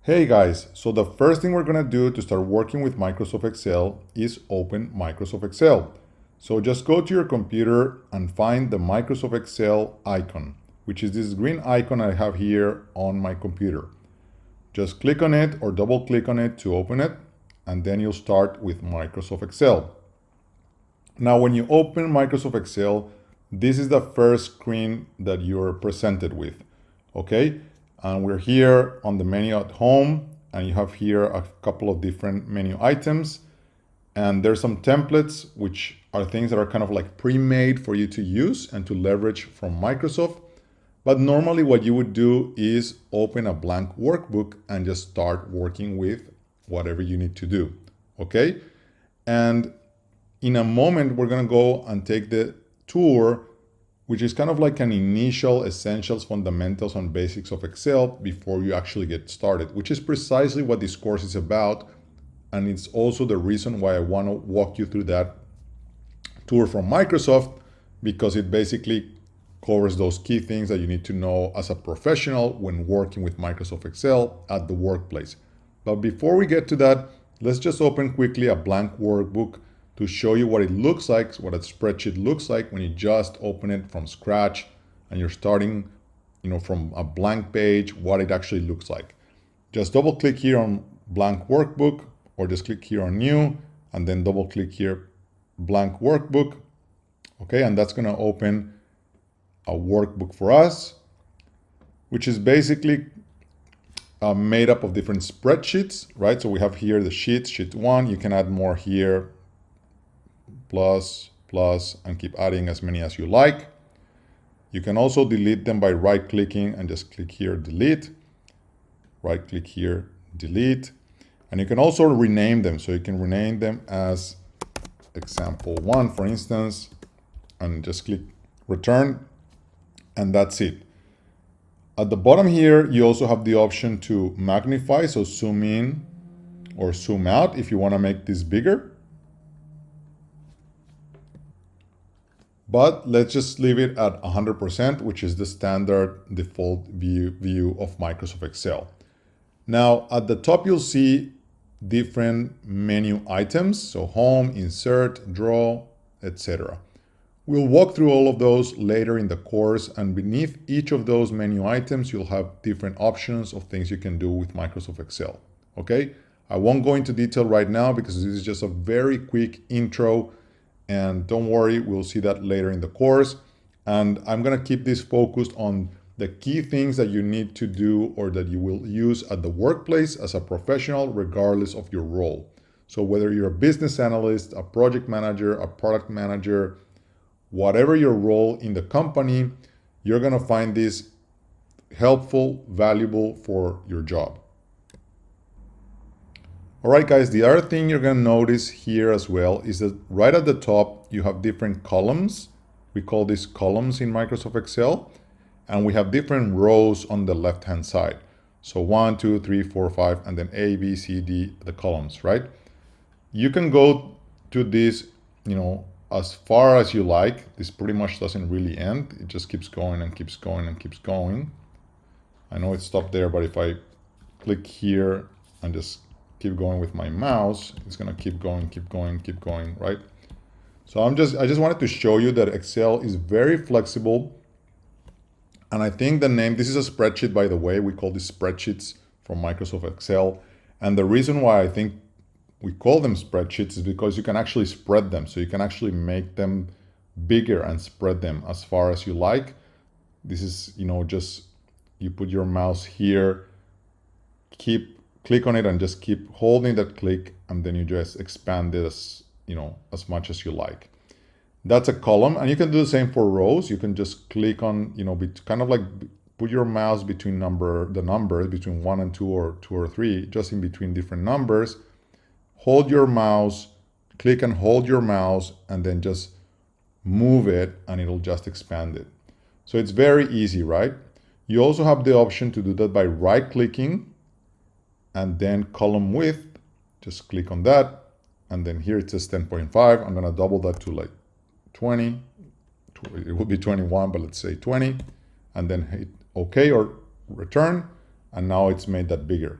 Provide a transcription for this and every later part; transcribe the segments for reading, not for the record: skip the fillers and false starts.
Hey guys, so the first thing we're going to do to start working with Microsoft Excel is open Microsoft Excel. So just go to your computer and find the Microsoft Excel icon, which is this green icon I have here on my computer. Just click on it or double click on it to open it, and then you'll start with Microsoft Excel. Now, when you open Microsoft Excel, this is the first screen that you're presented with, okay? And we're here on the menu at home, and you have here a couple of different menu items. And there's some templates, which are things that are kind of like pre-made for you to use and to leverage from Microsoft. But normally what you would do is open a blank workbook and just start working with whatever you need to do, okay? And in a moment, we're gonna go and take the tour, which is kind of like an initial essentials, fundamentals, and basics of Excel before you actually get started, which is precisely what this course is about. And it's also the reason why I want to walk you through that tour from Microsoft, because it basically covers those key things that you need to know as a professional when working with Microsoft Excel at the workplace. But before we get to that, let's just open quickly a blank workbook to show you what it looks like, what a spreadsheet looks like when you just open it from scratch and you're starting, from a blank page, what it actually looks like. Just double click here on blank workbook, or just click here on new, and then double click here, blank workbook. Okay, and that's gonna open a workbook for us, which is basically made up of different spreadsheets, right? So we have here the sheets, sheet one, you can add more here, plus, and keep adding as many as you like. You can also delete them by right-clicking and just click here, delete. Right-click here, delete. And you can also rename them. So you can rename them as example one, for instance, and just click return, and that's it. At the bottom here, you also have the option to magnify, so zoom in or zoom out if you want to make this bigger. But let's just leave it at 100%, which is the standard default view of Microsoft Excel. Now, at the top, you'll see different menu items. So home, insert, draw, etc. We'll walk through all of those later in the course, and beneath each of those menu items, you'll have different options of things you can do with Microsoft Excel, okay? I won't go into detail right now because this is just a very quick intro. And don't worry, we'll see that later in the course. And I'm gonna keep this focused on the key things that you need to do or that you will use at the workplace as a professional, regardless of your role. So whether you're a business analyst, a project manager, a product manager, whatever your role in the company, you're gonna find this helpful, valuable for your job. All right, guys, the other thing you're gonna notice here as well is that right at the top, you have different columns. We call these columns in Microsoft Excel, and we have different rows on the left-hand side. So 1, 2, 3, 4, 5, and then A, B, C, D, the columns, right? You can go to this, as far as you like. This pretty much doesn't really end. It just keeps going and keeps going and keeps going. I know it stopped there, but if I click here and just keep going with my mouse, it's gonna keep going, keep going, keep going, right? So I just wanted to show you that Excel is very flexible. And I think the name, this is a spreadsheet, by the way, we call these spreadsheets from Microsoft Excel. And the reason why I think we call them spreadsheets is because you can actually spread them. So you can actually make them bigger and spread them as far as you like. This is, just you put your mouse here, click on it and just keep holding that click, and then you just expand it as as much as you like. That's a column, and you can do the same for rows. You can just click on, kind of like put your mouse between the numbers between 1 and 2 or 2 or 3, just in between different numbers. Hold your mouse, click and hold your mouse, and then just move it, and it'll just expand it. So it's very easy, right? You also have the option to do that by right-clicking, and then column width, just click on that, and then here it says 10.5. I'm gonna double that to like 20. It will be 21, but let's say 20, and then hit OK or return, and now it's made that bigger.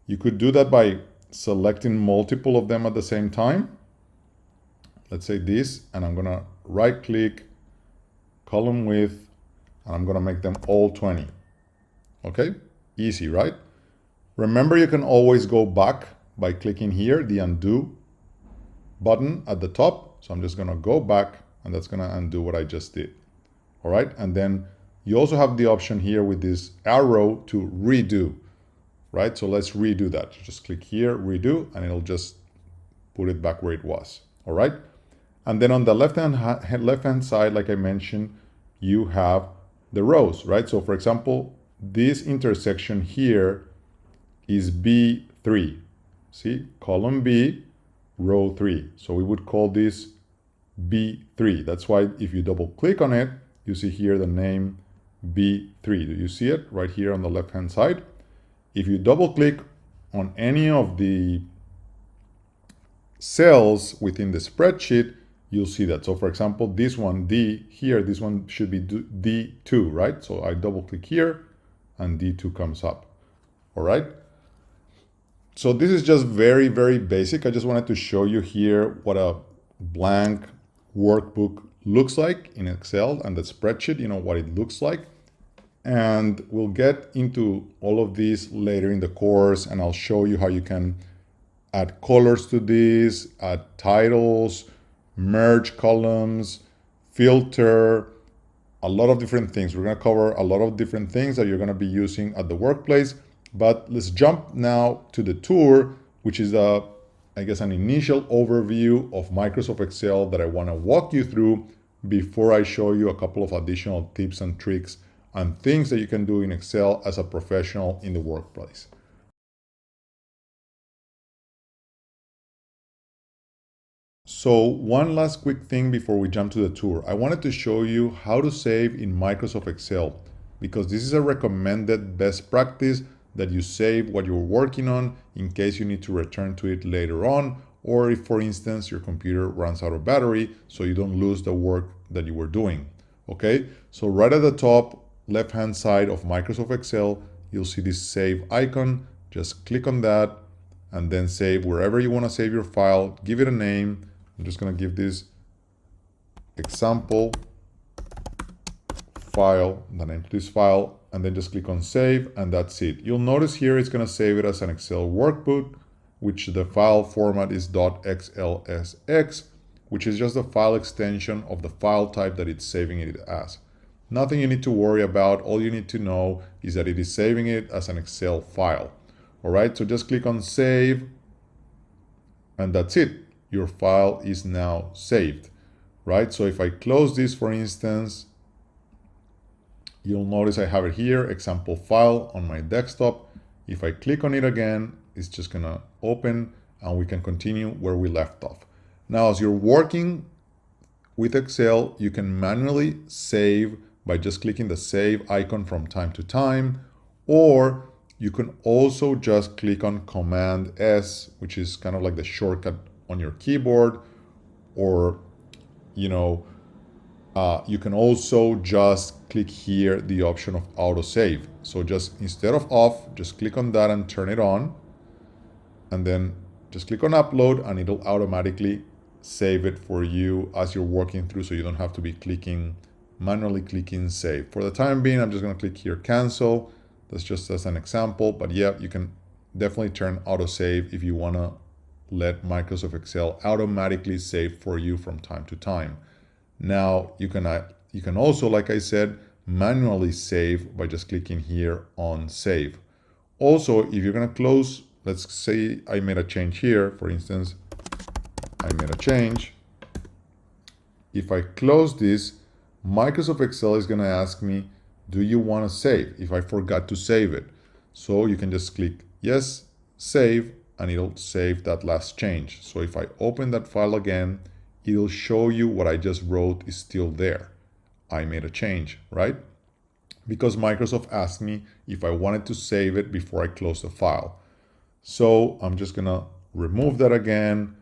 You could do that by selecting multiple of them at the same time. Let's say this, and I'm gonna right click, column width, and I'm gonna make them all 20. Okay, easy, right? Remember, you can always go back by clicking here, the undo button at the top. So I'm just gonna go back, and that's gonna undo what I just did. All right, and then you also have the option here with this arrow to redo, right? So let's redo that. Just click here, redo, and it'll just put it back where it was. All right, and then on the left-hand side, like I mentioned, you have the rows, right? So for example, this intersection here is B3. See, column B, row 3. So we would call this B3. That's why if you double click on it, you see here the name B3. Do you see it right here on the left hand side? If you double click on any of the cells within the spreadsheet, you'll see that. So for example, this one, D here, this one should be D2, right? So I double click here and D2 comes up. All right. So this is just very, very basic. I just wanted to show you here what a blank workbook looks like in Excel and the spreadsheet, you know, what it looks like. And we'll get into all of these later in the course, and I'll show you how you can add colors to this, add titles, merge columns, filter, a lot of different things. We're going to cover a lot of different things that you're going to be using at the workplace. But let's jump now to the tour, which is I guess an initial overview of Microsoft Excel that I want to walk you through before I show you a couple of additional tips and tricks and things that you can do in Excel as a professional in the workplace. So one last quick thing before we jump to the tour. I wanted to show you how to save in Microsoft Excel, because this is a recommended best practice that you save what you're working on in case you need to return to it later on, or if, for instance, your computer runs out of battery, so you don't lose the work that you were doing. Okay, so right at the top left-hand side of Microsoft Excel, you'll see this save icon. Just click on that and then save wherever you want to save your file. Give it a name. I'm just going to give this example file, the name to this file, and then just click on save, and that's it. You'll notice here it's going to save it as an Excel workbook, which the file format is .xlsx, which is just the file extension of the file type that it's saving it as. Nothing you need to worry about. All you need to know is that it is saving it as an Excel file. All right, so just click on save, and that's it. Your file is now saved, right? So if I close this, for instance, you'll notice I have it here, example file on my desktop. If I click on it again, it's just gonna open and we can continue where we left off. Now, as you're working with Excel, you can manually save by just clicking the save icon from time to time, or you can also just click on Command S, which is kind of like the shortcut on your keyboard, or, you know, you can also just click here the option of autosave. So just instead of off, just click on that and turn it on, and then just click on upload and it'll automatically save it for you as you're working through, so you don't have to be manually clicking save. For the time being, I'm just going to click here cancel. That's just as an example, but yeah, you can definitely turn autosave if you want to let Microsoft Excel automatically save for you from time to time. Now you can also, like I said, manually save by just clicking here on save. Also, if you're going to close, let's say I made a change here, for instance, I made a change. If I close this, Microsoft Excel is going to ask me, do you want to save if I forgot to save it? So you can just click yes, save, and it'll save that last change. So if I open that file again, it'll show you what I just wrote is still there. I made a change, right? Because Microsoft asked me if I wanted to save it before I close the file. So I'm just gonna remove that again,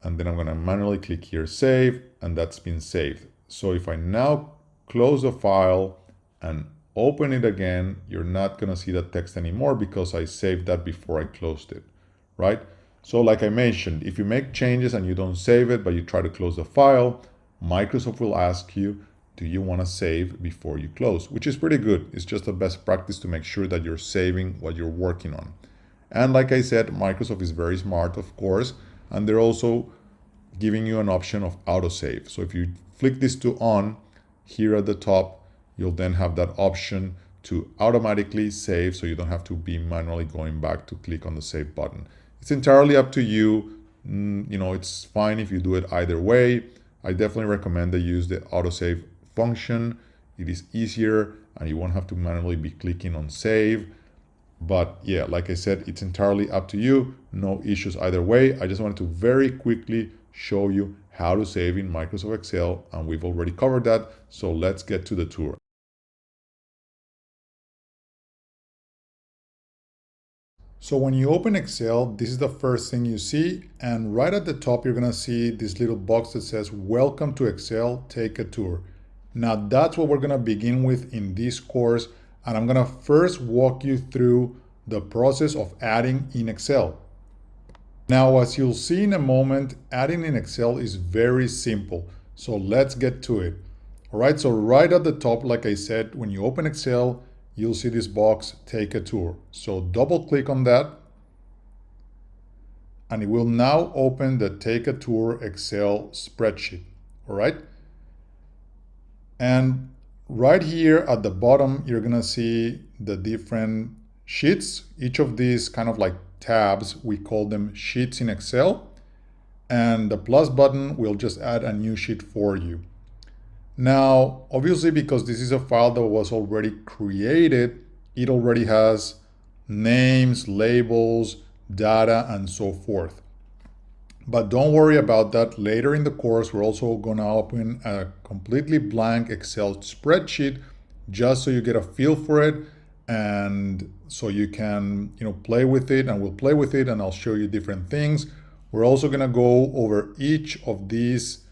and then I'm gonna manually click here save, and that's been saved. So if I now close the file and open it again, you're not gonna see that text anymore because I saved that before I closed it, right? So like I mentioned, if you make changes and you don't save it, but you try to close the file, Microsoft will ask you, do you want to save before you close? Which is pretty good. It's just a best practice to make sure that you're saving what you're working on. And like I said, Microsoft is very smart, of course, and they're also giving you an option of autosave. So if you flick this to on, here at the top, you'll then have that option to automatically save, so you don't have to be manually going back to click on the save button. It's entirely up to you. You know, it's fine if you do it either way. I definitely recommend that you use the autosave function. It is easier and you won't have to manually be clicking on save. But yeah, like I said, it's entirely up to you. No issues either way. I just wanted to very quickly show you how to save in Microsoft Excel, and we've already covered that. So let's get to the tour. So when you open Excel, this is the first thing you see, and right at the top you're gonna see this little box that says welcome to Excel, take a tour. Now that's what we're gonna begin with in this course, and I'm gonna first walk you through the process of adding in Excel. Now, as you'll see in a moment, adding in Excel is very simple. So let's get to it. All right, so right at the top, like I said, when you open Excel, you'll see this box, take a tour. So double click on that, and it will now open the take a tour Excel spreadsheet. All right. And right here at the bottom, you're gonna see the different sheets. Each of these kind of like tabs, we call them sheets in Excel. And the plus button will just add a new sheet for you. Now, obviously, because this is a file that was already created, it already has names, labels, data, and so forth. But don't worry about that. Later in the course, we're also going to open a completely blank Excel spreadsheet just so you get a feel for it and so you can, play with it, and we'll play with it and I'll show you different things. We're also going to go over each of these,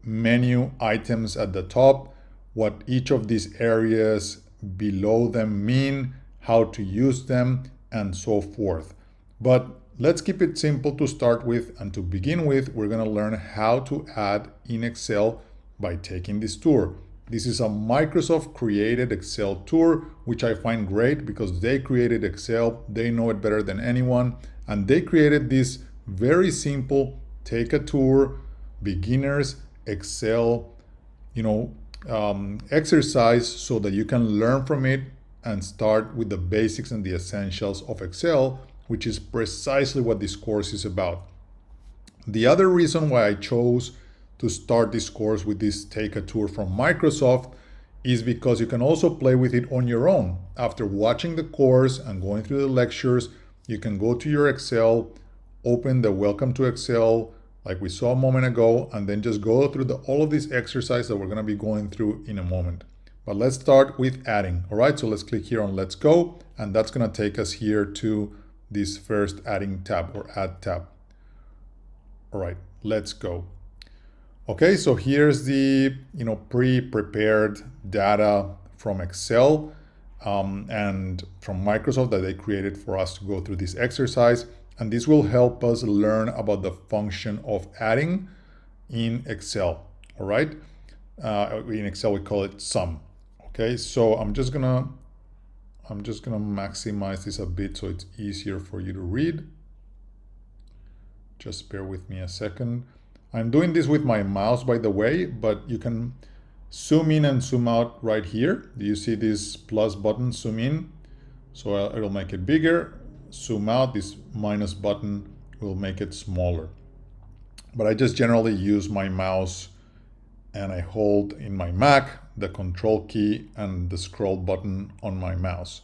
menu items at the top, what each of these areas below them mean, how to use them, and so forth. But let's keep it simple to start with, and to begin with, we're going to learn how to add in Excel by taking this tour. This is a Microsoft created Excel tour, which I find great because they created Excel, they know it better than anyone, and they created this very simple take a tour beginners Excel exercise so that you can learn from it and start with the basics and the essentials of Excel, which is precisely what this course is about. The other reason why I chose to start this course with this take a tour from Microsoft is because you can also play with it on your own. After watching the course and going through the lectures, you can go to your Excel, open the Welcome to Excel like we saw a moment ago, and then just go through all of these exercises that we're going to be going through in a moment. But let's start with adding. All right, so let's click here on Let's Go, and that's going to take us here to this first adding tab or add tab. All right, let's go. Okay, so here's the pre-prepared data from Excel and from Microsoft that they created for us to go through this exercise. And this will help us learn about the function of adding in Excel. All right, in Excel we call it sum. Okay, so I'm just gonna maximize this a bit so it's easier for you to read. Just bear with me a second. I'm doing this with my mouse, by the way, but you can zoom in and zoom out right here. Do you see this plus button, zoom in? So it'll make it bigger. Zoom out, this minus button will make it smaller. But I just generally use my mouse and I hold in my Mac the control key and the scroll button on my mouse.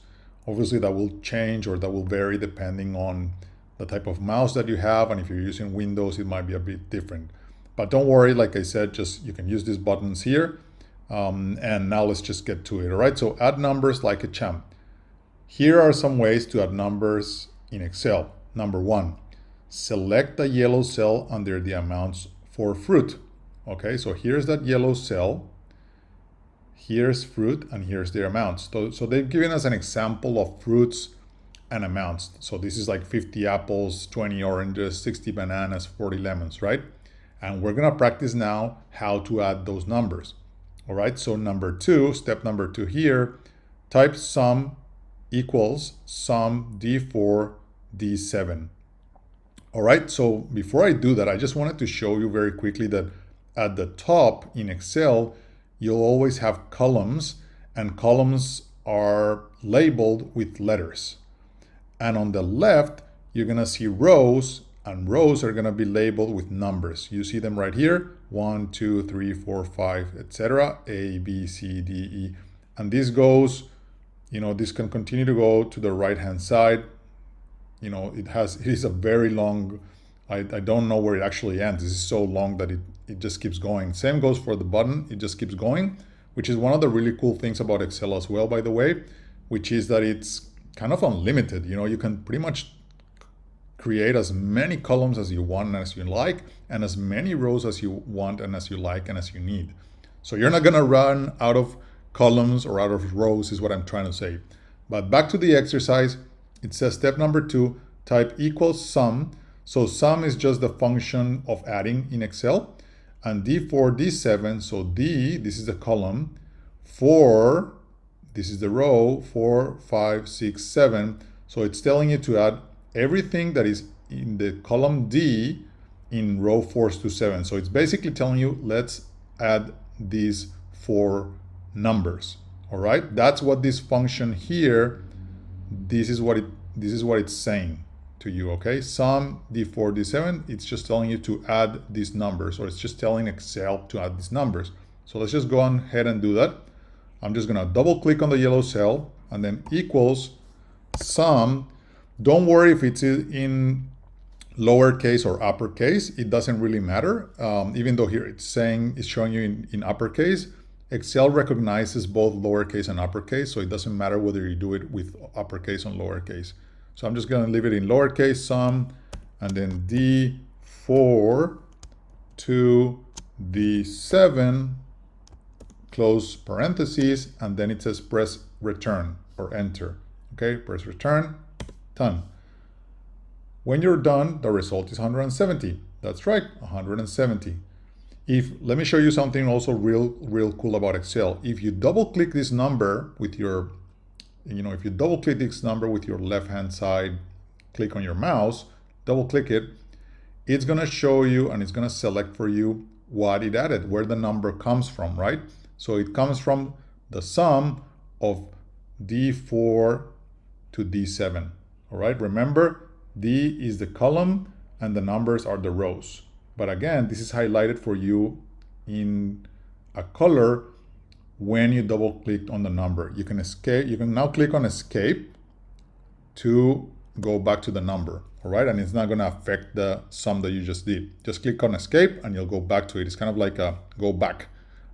Obviously that will change or that will vary depending on the type of mouse that you have, and if you're using Windows it might be a bit different. But don't worry, like I said, just you can use these buttons here. And now let's just get to it. All right, so add numbers like a champ. Here are some ways to add numbers in Excel. Number one, select the yellow cell under the amounts for fruit. Okay, so here's that yellow cell. here's fruit, and here's their amounts. So they've given us an example of fruits and amounts. So this is like 50 apples, 20 oranges, 60 bananas, 40 lemons, right? And we're gonna practice now how to add those numbers. All right, so step number two here, type sum equals sum D4, D7. All right, so before I do that, I just wanted to show you very quickly that at the top in Excel, you'll always have columns, and columns are labeled with letters. And on the left, you're gonna see rows, and rows are gonna be labeled with numbers. You see them right here, 1, 2, 3, 4, 5, etc. A, B, C, D, E. And this goes, this can continue to go to the right-hand side. It is a very long, I don't know where it actually ends. This is so long that it just keeps going. Same goes for the button, it just keeps going, which is one of the really cool things about Excel as well, by the way, which is that it's kind of unlimited. You can pretty much create as many columns as you want and as you like, and as many rows as you want and as you like and as you need. So you're not gonna run out of columns or out of rows, is what I'm trying to say. But back to the exercise, it says step number 2, type equals sum. So sum is just the function of adding in Excel. And D4, D7, so D, this is the column, 4, this is the row, 4, 5, 6, 7. So it's telling you to add everything that is in the column D in row 4 to 7. So it's basically telling you, let's add these 4 numbers. All right, that's what this function here, this is what it's saying to you. Okay, sum D4, D7, it's just telling you to add these numbers, or it's just telling Excel to add these numbers. So let's just go on ahead and do that. I'm just gonna double click on the yellow cell and then equals sum. Don't worry if it's in lowercase or uppercase, it doesn't really matter. Even though here it's showing you in uppercase, Excel recognizes both lowercase and uppercase, so it doesn't matter whether you do it with uppercase or lowercase. So I'm just gonna leave it in lowercase, sum, and then D4 to D7, close parentheses, and then it says press return or enter. Okay, press return, done. When you're done, the result is 170. That's right, 170. Let me show you something also real cool about Excel. If you double click this number with your, if you double click this number with your left hand side, click on your mouse, double click it, it's gonna show you and it's gonna select for you what it added, where the number comes from, right? So it comes from the sum of D4 to D7, all right? Remember, D is the column and the numbers are the rows. But again, this is highlighted for you in a color when you double click on the number. You can escape, you can now click on escape to go back to the number, all right? And it's not gonna affect the sum that you just did. Just click on escape and you'll go back to it. It's kind of like a go back,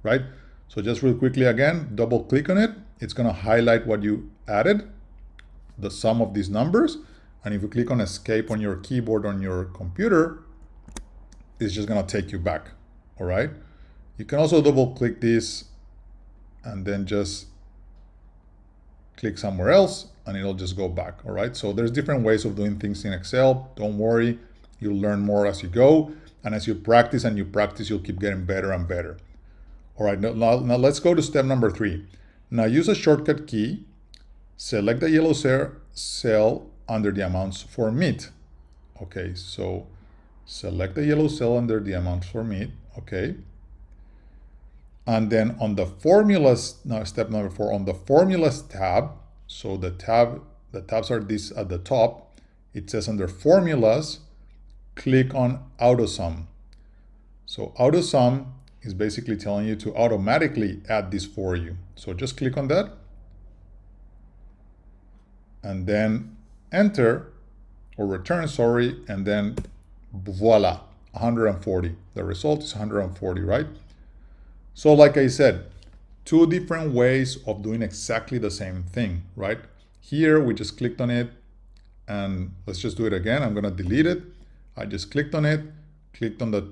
right? So just real quickly again, double click on it. It's gonna highlight what you added, the sum of these numbers. And if you click on escape on your keyboard on your computer, it's just gonna take you back, all right? You can also double click this and then just click somewhere else and it'll just go back, all right? So there's different ways of doing things in Excel. Don't worry, you'll learn more as you go. And as you practice and you practice, you'll keep getting better and better. All right, now let's go to step number 3. Now use a shortcut key, select the yellow cell under the amounts for meat. Okay, so select the yellow cell under the amounts for meat, okay. And then on the formulas, now step number 4, on the formulas tab, so the tabs are these at the top, it says under formulas, click on AutoSum. So AutoSum is basically telling you to automatically add this for you. So just click on that and then enter or return, sorry, and then voila, 140. The result is 140, right? So like I said, 2 different ways of doing exactly the same thing, right? Here we just clicked on it and let's just do it again. I'm gonna delete it. I just clicked on it, clicked on the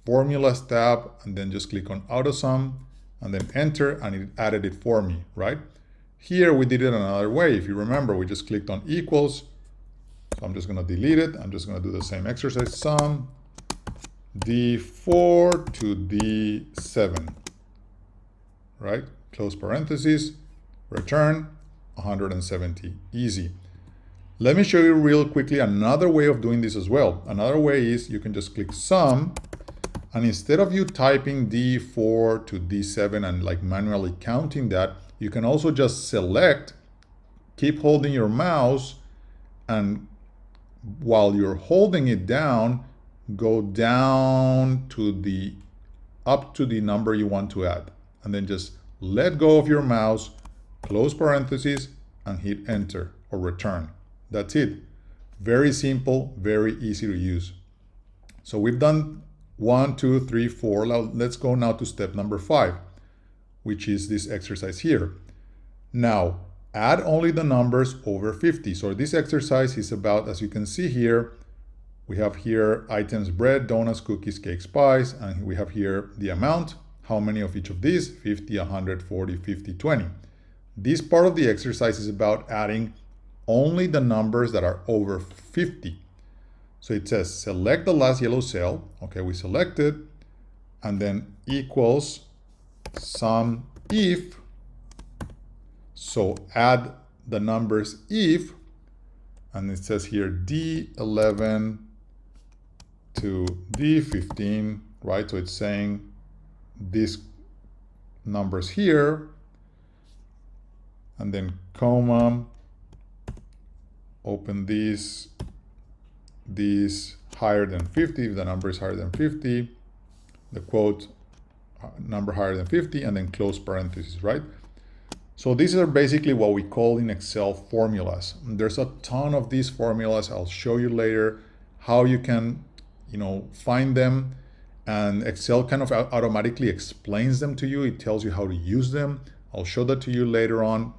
formulas tab, and then just click on AutoSum, and then enter, and it added it for me, right? Here we did it another way. If you remember, we just clicked on equals. So I'm just going to delete it. I'm just going to do the same exercise. Sum D4 to D7, right? Close parentheses, return 170. Easy. Let me show you real quickly another way of doing this as well. Another way is you can just click sum, and instead of you typing D4 to D7 and like manually counting that, you can also just select, keep holding your mouse, and while you're holding it down, go down to the, up to the number you want to add. And then just let go of your mouse, close parentheses, and hit enter or return. That's it. Very simple, very easy to use. So we've done 1, 2, 3, 4. Now let's go now to step number 5, which is this exercise here. Now, add only the numbers over 50. So this exercise is about, as you can see here, we have here items: bread, donuts, cookies, cakes, pies, and we have here the amount. How many of each of these? 50, 100, 40, 50, 20. This part of the exercise is about adding only the numbers that are over 50. So it says select the last yellow cell. Okay, we selected, and then equals sum if. So add the numbers if, and it says here D11 to D15, right? So it's saying these numbers here, and then comma, open these higher than 50, if the number is higher than 50, the quote number higher than 50, and then close parentheses, right? So these are basically what we call in Excel formulas. There's a ton of these formulas. I'll show you later how you can, find them, and Excel kind of automatically explains them to you. It tells you how to use them. I'll show that to you later on.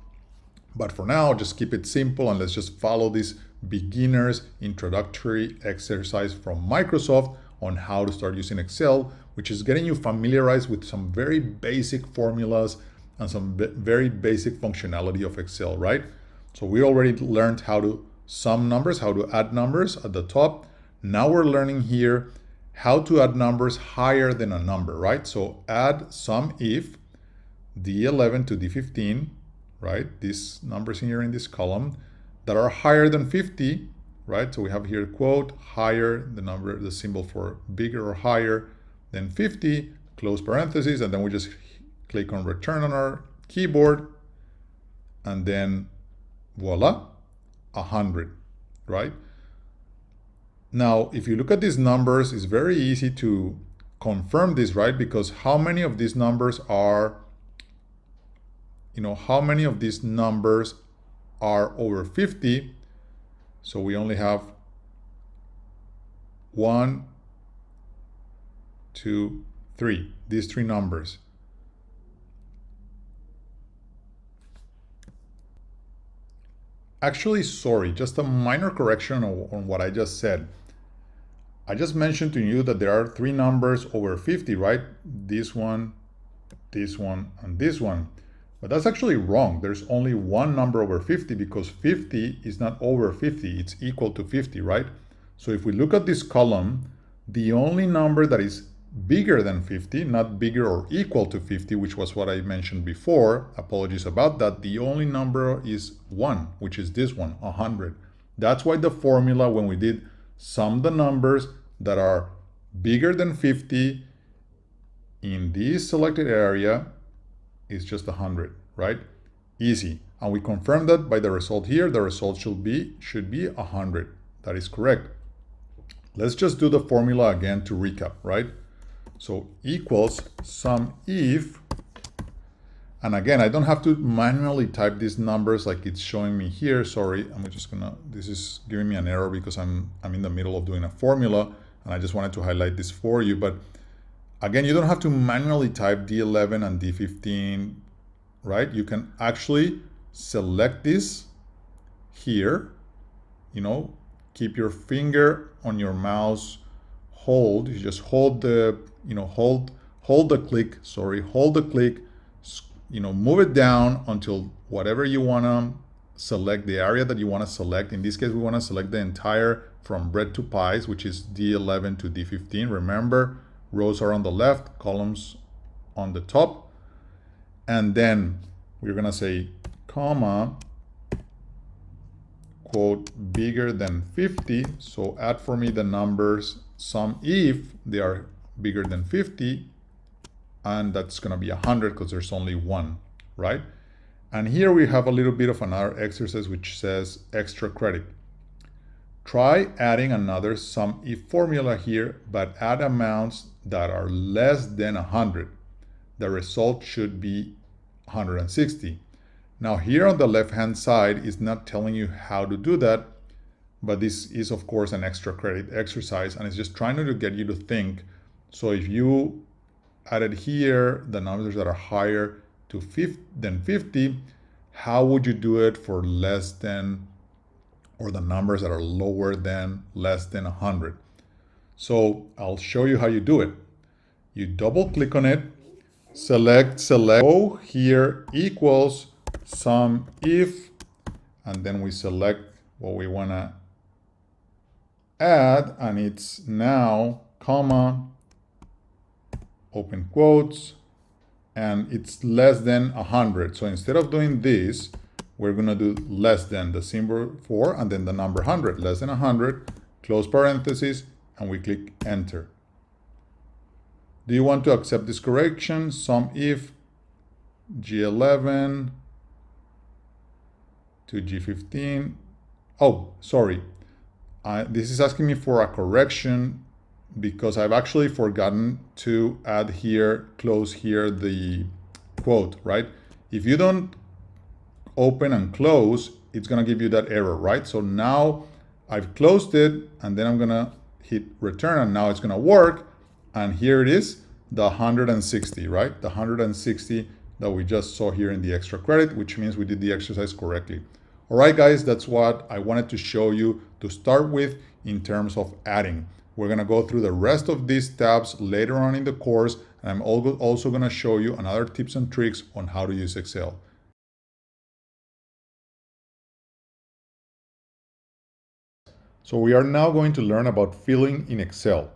But for now, just keep it simple and let's just follow this beginner's introductory exercise from Microsoft on how to start using Excel, which is getting you familiarized with some very basic formulas and some very basic functionality of Excel, right? So we already learned how to sum numbers, how to add numbers at the top. Now we're learning here how to add numbers higher than a number, right? So add sum if D11 to D15, right? These numbers here in this column that are higher than 50, right? So we have here quote, higher, the number, the symbol for bigger or higher than 50, close parentheses, and then we just click on return on our keyboard, and then voila, 100, right? Now, if you look at these numbers, it's very easy to confirm this, right? Because how many of these numbers are, how many of these numbers are over 50? So we only have 1, 2, 3, these 3 numbers. Actually, sorry, just a minor correction on what I just said. I just mentioned to you that there are 3 numbers over 50, right? This one, and this one. But that's actually wrong. There's only one number over 50 because 50 is not over 50, it's equal to 50, right? So if we look at this column, the only number that is bigger than 50, not bigger or equal to 50, which was what I mentioned before, apologies about that, the only number is 1, which is this one, 100. That's why the formula, when we did sum the numbers that are bigger than 50 in this selected area, is just 100, right? Easy. And we confirm that by the result here. The result should be 100. That is correct. Let's just do the formula again to recap, right? So equals sum if, and again, I don't have to manually type these numbers like it's showing me here. Sorry, this is giving me an error because I'm in the middle of doing a formula, and I just wanted to highlight this for you. But again, you don't have to manually type D11 and D15, right? You can actually select this here, keep your finger on your mouse, you just hold the, hold the click, hold the click move it down until whatever you want to select, the area that you want to select. In this case, we want to select the entire from bread to pies, which is D11 to D15. Remember, rows are on the left, columns on the top. And then we're going to say, comma, quote, bigger than 50. So add for me the numbers sum if they are bigger than 50. And that's going to be 100 because there's only one, right? And here we have a little bit of another exercise which says extra credit. Try adding another sum if formula here, but add amounts that are less than 100. The result should be 160. Now here on the left-hand side is not telling you how to do that, but this is of course an extra credit exercise, and it's just trying to get you to think. So if you added here the numbers that are higher than 50, how would you do it for less than, or the numbers that are lower than, less than 100? So I'll show you how you do it. You double click on it, select, go here equals sum if, and then we select what we want to add, and it's now comma, open quotes, and it's less than 100. So instead of doing this, we're going to do less than the symbol for and then the number 100, less than 100, close parentheses, and we click enter. Do you want to accept this correction? Sum if G11 to G15. Oh, sorry. This is asking me for a correction because I've actually forgotten to add here, close here the quote, right? If you don't open and close, it's gonna give you that error, right? So now I've closed it, and then I'm gonna hit return, and now it's gonna work. And here it is, the 160, right? The 160 that we just saw here in the extra credit, which means we did the exercise correctly. All right, guys, that's what I wanted to show you to start with in terms of adding. We're going to go through the rest of these tabs later on in the course, and I'm also going to show you another tips and tricks on how to use Excel. So we are now going to learn about filling in Excel.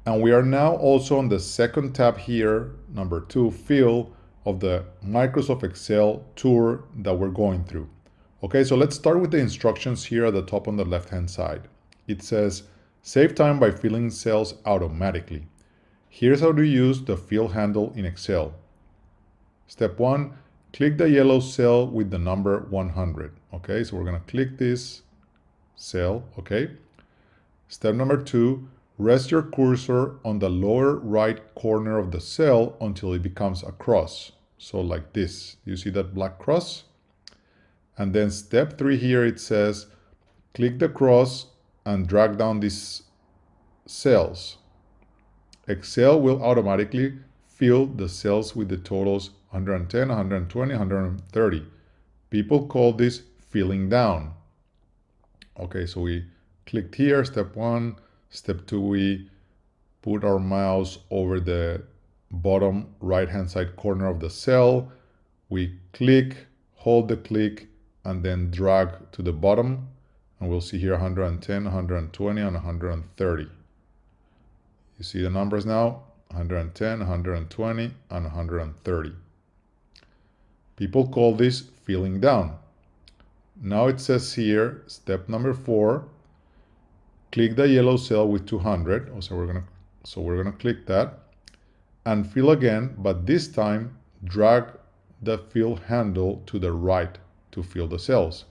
And we are now also on the second tab here, number 2, fill, of the Microsoft Excel tour that we're going through. Okay, so let's start with the instructions here at the top on the left-hand side. It says, save time by filling cells automatically. Here's how to use the fill handle in Excel. Step 1, click the yellow cell with the number 100. Okay, so we're going to click this cell, okay? Step number 2, rest your cursor on the lower right corner of the cell until it becomes a cross. So like this, you see that black cross? And then step 3 here, it says, click the cross and drag down these cells. Excel will automatically fill the cells with the totals 110, 120, 130. People call this filling down. Okay, so we clicked here, step 1. Step 2, we put our mouse over the bottom right-hand side corner of the cell. We click, hold the click, and then drag to the bottom. And we'll see here 110, 120, and 130. You see the numbers now? 110, 120, and 130. People call this filling down. Now it says here, step number 4, click the yellow cell with 200. So we're gonna click that and fill again, but this time drag the fill handle to the right to fill the cells.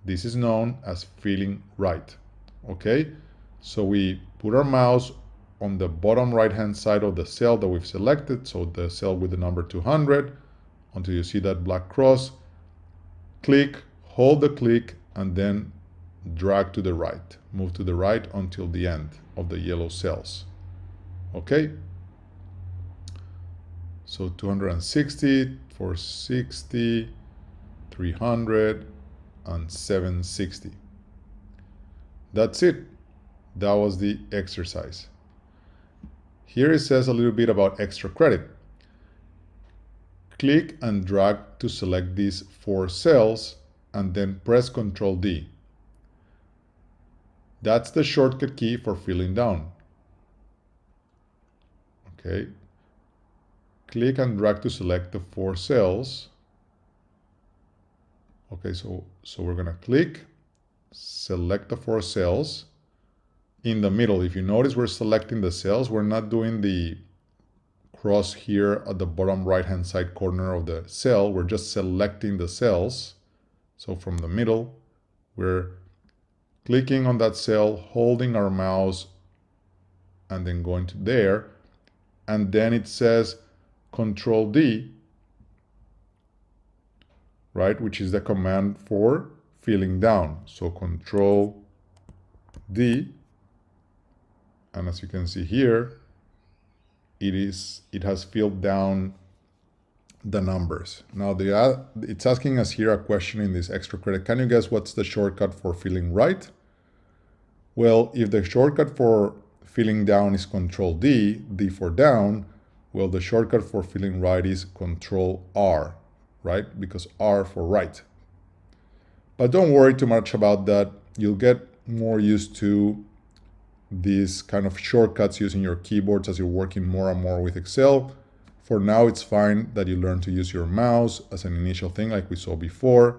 This is known as filling right. Okay, so we put our mouse on the bottom right hand side of the cell that we've selected, so the cell with the number 200, until you see that black cross. Click, hold the click, and then drag to the right. Move to the right until the end of the yellow cells. Okay, so 260, 460, 300, and 760. That's it. That was the exercise. Here it says a little bit about extra credit. click and drag to select these 4 cells and then press Ctrl D. That's the shortcut key for filling down. Okay. Click and drag to select the 4 cells. Okay, so we're gonna click, select the 4 cells in the middle. If you notice, we're selecting the cells. We're not doing the cross here at the bottom right-hand side corner of the cell. We're just selecting the cells. So from the middle, we're clicking on that cell, holding our mouse, and then going to there. And then it says Control D, right, which is the command for filling down. So Control D, and as you can see here, it has filled down the numbers. Now it's asking us here a question in this extra credit. Can you guess what's the shortcut for filling right? Well, if the shortcut for filling down is Control D, D for down, well, the shortcut for filling right is Control R, right? Because R for right. But don't worry too much about that. You'll get more used to these kind of shortcuts using your keyboards as you're working more and more with Excel. For now, it's fine that you learn to use your mouse as an initial thing like we saw before.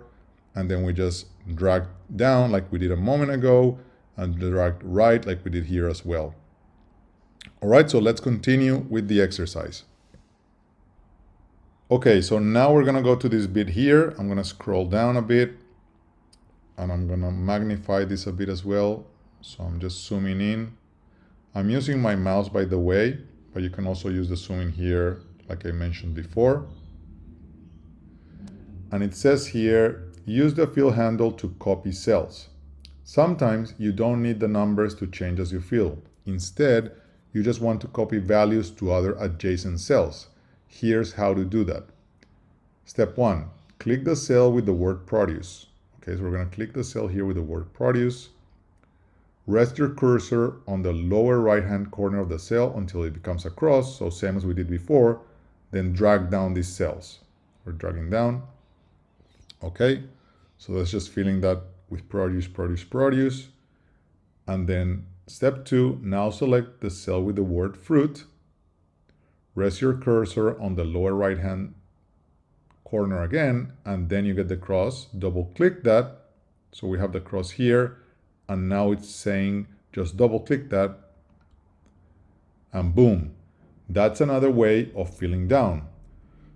And then we just drag down like we did a moment ago and drag right like we did here as well. All right, so let's continue with the exercise. Okay, so now we're gonna go to this bit here. I'm gonna scroll down a bit and I'm gonna magnify this a bit as well. So I'm just zooming in. I'm using my mouse, by the way, but you can also use the zoom in here, like I mentioned before. And it says here, use the fill handle to copy cells. Sometimes you don't need the numbers to change as you fill. Instead, you just want to copy values to other adjacent cells. Here's how to do that. Step 1, click the cell with the word produce. Okay, so we're going to click the cell here with the word produce. Rest your cursor on the lower right-hand corner of the cell until it becomes a cross, so same as we did before. Then drag down these cells. We're dragging down. Okay, so that's just filling that with produce, produce, produce. And then step 2, now select the cell with the word fruit. Rest your cursor on the lower right-hand corner again, and then you get the cross. Double click that. So we have the cross here. And now it's saying just double click that and boom, that's another way of filling down.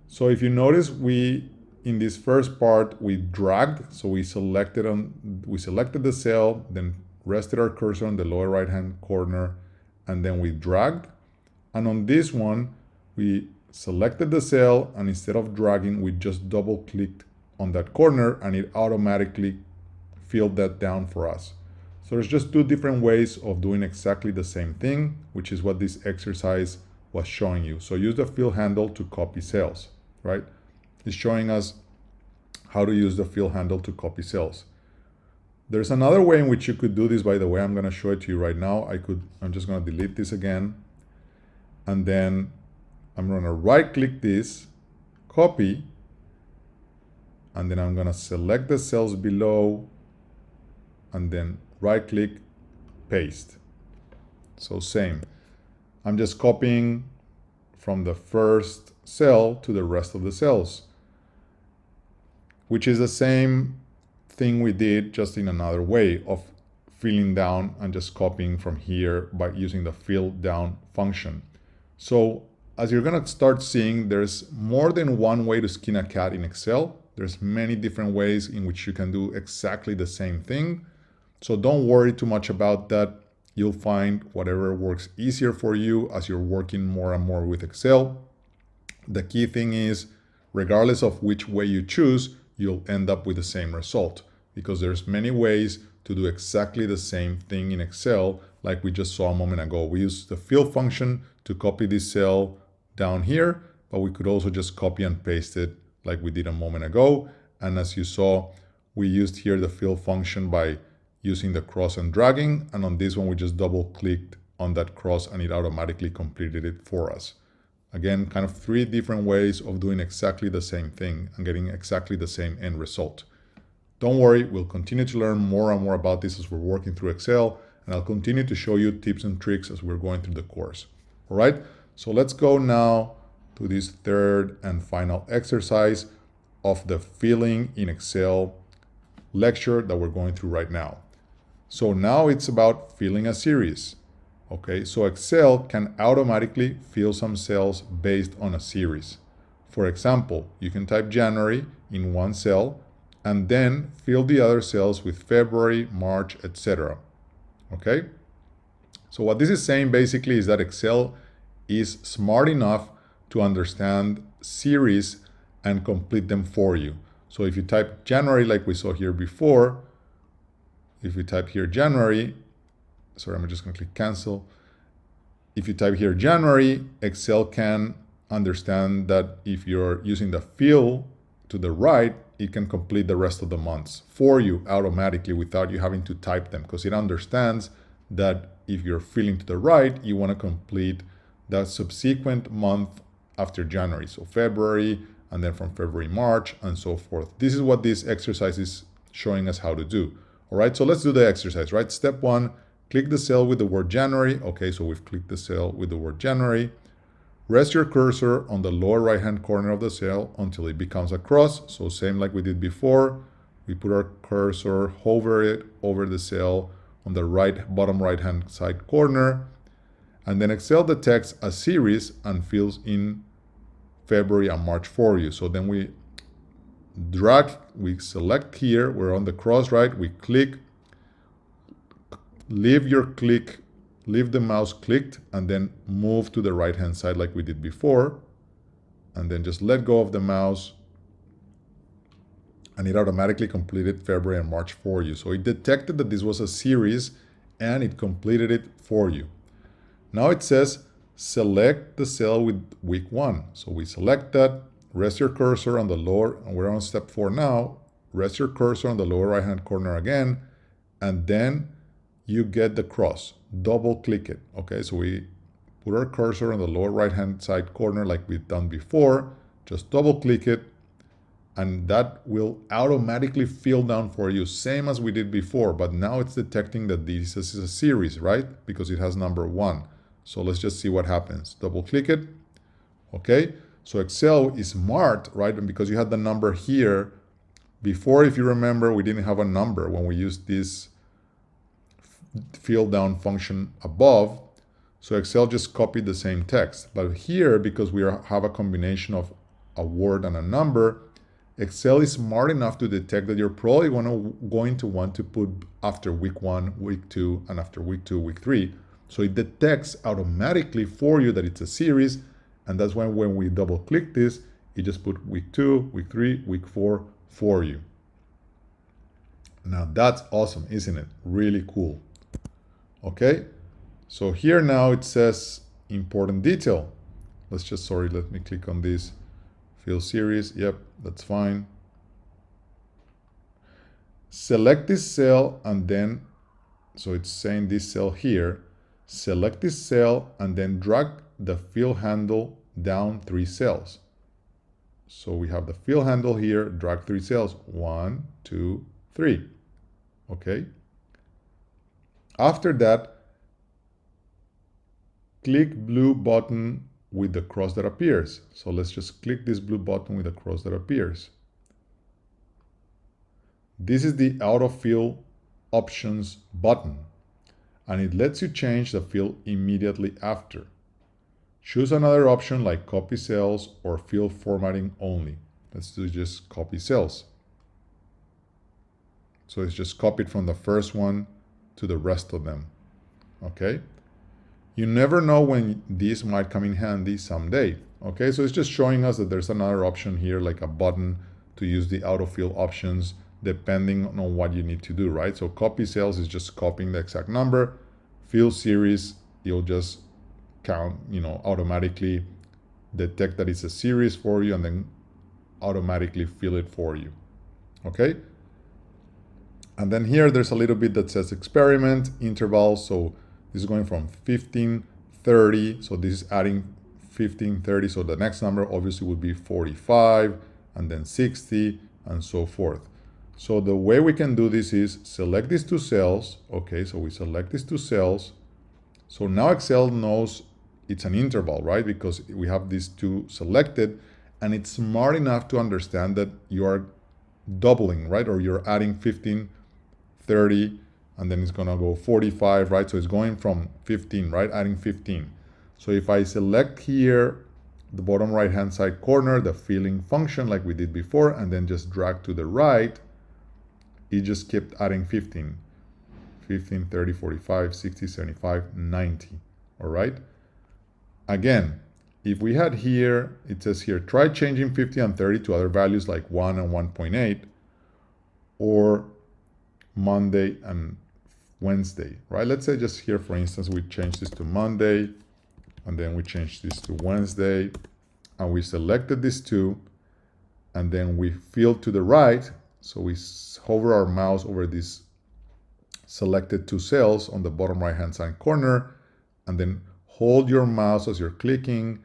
So if you notice, in this first part we dragged, so we selected the cell, then rested our cursor on the lower right hand corner, and then we dragged. And on this one we selected the cell, and instead of dragging we just double clicked on that corner and it automatically filled that down for us. So there's just 2 different ways of doing exactly the same thing, which is what this exercise was showing you. So use the fill handle to copy cells, right? It's showing us how to use the fill handle to copy cells. There's another way in which you could do this, by the way. I'm going to show it to you right now. I'm just going to delete this again. And then I'm going to right click this, copy, and then I'm going to select the cells below and then right click, paste. So same. I'm just copying from the first cell to the rest of the cells, which is the same thing we did, just in another way of filling down and just copying from here by using the fill down function. So as you're going to start seeing, there's more than one way to skin a cat in Excel. There's many different ways in which you can do exactly the same thing. So don't worry too much about that. You'll find whatever works easier for you as you're working more and more with Excel. The key thing is, regardless of which way you choose, you'll end up with the same result, because there's many ways to do exactly the same thing in Excel, like we just saw a moment ago. We used the fill function to copy this cell down here, but we could also just copy and paste it like we did a moment ago. And as you saw, we used here the fill function by using the cross and dragging, and on this one we just double clicked on that cross and it automatically completed it for us. Again, kind of three different ways of doing exactly the same thing and getting exactly the same end result. Don't worry, we'll continue to learn more and more about this as we're working through Excel, and I'll continue to show you tips and tricks as we're going through the course. All right, so let's go now to this third and final exercise of the Filling in Excel lecture that we're going through right now. So now it's about filling a series. Okay, so Excel can automatically fill some cells based on a series. For example, you can type January in one cell and then fill the other cells with February, March, etc. Okay, so what this is saying basically is that Excel is smart enough to understand series and complete them for you. So if you type January like we saw here before, if we type here January, sorry, I'm just going to click cancel. If you type here January, Excel can understand that if you're using the fill to the right, it can complete the rest of the months for you automatically without you having to type them, because it understands that if you're filling to the right, you want to complete the subsequent month after January. So February, and then from February, March, and so forth. This is what this exercise is showing us how to do. All right, so let's do the exercise, right? Step one, click the cell with the word January. Okay, so we've clicked the cell with the word January. Rest your cursor on the lower right-hand corner of the cell until it becomes a cross. So same like we did before. We put our cursor, hover it over the cell on the bottom right-hand side corner. And then Excel detects a series and fills in February and March for you. So then we drag, we select here, we're on the cross, right? We click, leave the mouse clicked, and then move to the right hand side like we did before, and then just let go of the mouse, and it automatically completed February and March for you. So it detected that this was a series and it completed it for you. Now it says select the cell with week 1. So we select that, rest your cursor on the lower, and we're on step 4 now, rest your cursor on the lower right hand corner again, and then you get the cross. Double click it. Okay, so we put our cursor on the lower right hand side corner like we've done before, just double click it, and that will automatically fill down for you, same as we did before, but now it's detecting that this is a series, right? Because it has number 1. So let's just see what happens. Double click it. Okay, so Excel is smart, right? And because you had the number here before, if you remember, we didn't have a number when we used this fill down function above. So Excel just copied the same text. But here, because we have a combination of a word and a number, Excel is smart enough to detect that you're probably going to want to put after week 1, week 2, and after week 2, week 3. So it detects automatically for you that it's a series, and that's when we double click this, it just put week 2, week 3, week 4 for you. Now that's awesome, isn't it? Really cool. Okay, so here now it says important detail. Let me click on this fill series. Yep, that's fine. Select this cell and then, so it's saying this cell here, select this cell and then drag the fill handle down 3 cells. So we have the fill handle here, drag 3 cells, 1, 2, 3. Okay. After that, click blue button with the cross that appears. So let's just click this blue button with the cross that appears. This is the autofill options button, and it lets you change the fill immediately after. Choose another option like copy cells or fill formatting only. Let's do just copy cells. So it's just copied from the first one to the rest of them. Okay. You never know when these might come in handy someday. Okay, so it's just showing us that there's another option here, like a button to use the autofill options depending on what you need to do, right? So copy cells is just copying the exact number. Fill series, you'll just count, automatically detect that it's a series for you and then automatically fill it for you. Okay. And then here there's a little bit that says experiment interval. So this is going from 15, 30. So this is adding 15, 30. So the next number obviously would be 45, and then 60, and so forth. So the way we can do this is select these two cells. Okay, so we select these two cells. So now Excel knows it's an interval, right? Because we have these two selected, and it's smart enough to understand that you are doubling, right? Or you're adding 15, 30, and then it's gonna go 45, right? So it's going from 15, right? Adding 15. So if I select here the bottom right hand side corner, the filling function like we did before, and then just drag to the right, it just kept adding 15. 15, 30, 45, 60, 75, 90, all right? Again, if we had here, it says here, try changing 50 and 30 to other values like 1 and 1.8, or Monday and Wednesday, right? Let's say just here, for instance, we change this to Monday, and then we change this to Wednesday, and we selected these two, and then we fill to the right, so we hover our mouse over these selected two cells on the bottom right hand side corner, and then hold your mouse as you're clicking,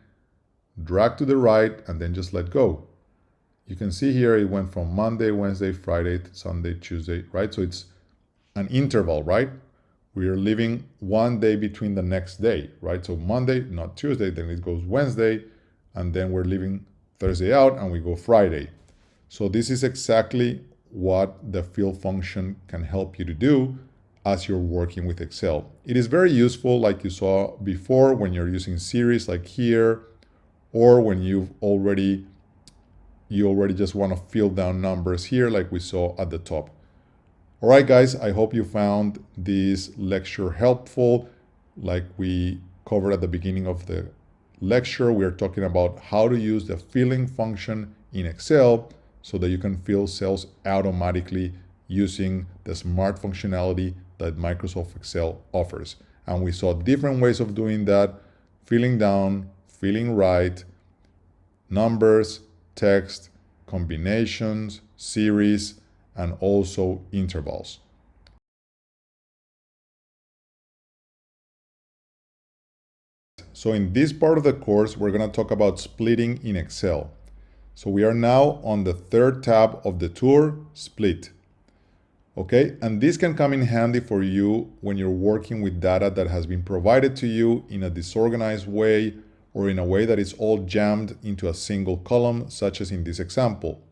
drag to the right, and then just let go. You can see here it went from Monday, Wednesday, Friday, Sunday, Tuesday, right? So it's an interval, right? We are leaving one day between the next day, right? So Monday, not Tuesday, then it goes Wednesday, and then we're leaving Thursday out and we go Friday. So this is exactly what the fill function can help you to do as you're working with Excel. It is very useful, like you saw before, when you're using series like here, or when you already just want to fill down numbers here like we saw at the top. All right, guys, I hope you found this lecture helpful. Like we covered at the beginning of the lecture, we are talking about how to use the filling function in Excel so that you can fill cells automatically using the smart functionality that Microsoft Excel offers. And we saw different ways of doing that: filling down, filling right, numbers, text, combinations, series, and also intervals. So in this part of the course, we're going to talk about splitting in Excel. So we are now on the third tab of the tour, Split. Okay, and this can come in handy for you when you're working with data that has been provided to you in a disorganized way, or in a way that is all jammed into a single column, such as in this example.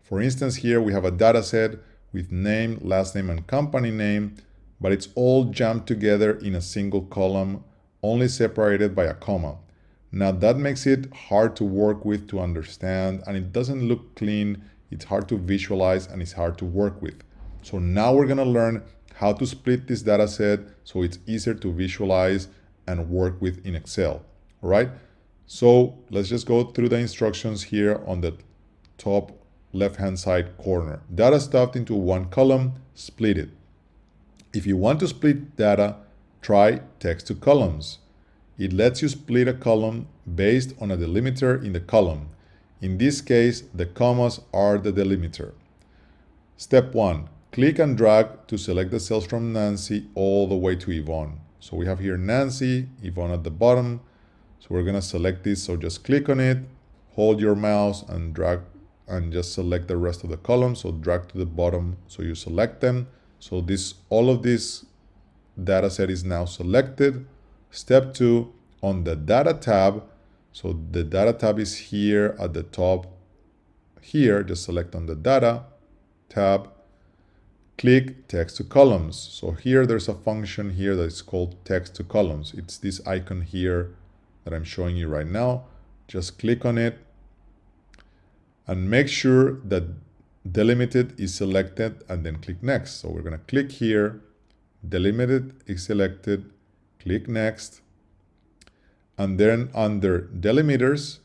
For instance, here we have a data set with name, last name, and company name, but it's all jammed together in a single column, only separated by a comma. Now that makes it hard to work with, to understand, and it doesn't look clean. It's hard to visualize and it's hard to work with. So now we're gonna learn how to split this data set so it's easier to visualize and work with in Excel, all right? So let's just go through the instructions here on the top left-hand side corner. Data stuffed into one column, split it. If you want to split data, try text to columns. It lets you split a column based on a delimiter in the column. In this case, the commas are the delimiter. Step 1, click and drag to select the cells from Nancy all the way to Yvonne. So we have here Nancy, Yvonne at the bottom. So we're gonna select this, so just click on it, hold your mouse and drag and just select the rest of the column. So drag to the bottom so you select them. So all of this data set is now selected. Step 2, on the data tab. So the data tab is here at the top here. Just select on the data tab, click text to columns. So here there's a function here that is called text to columns. It's this icon here that I'm showing you right now. Just click on it and make sure that delimited is selected and then click next. So we're going to click here, delimited is selected, click next, and then under delimiters,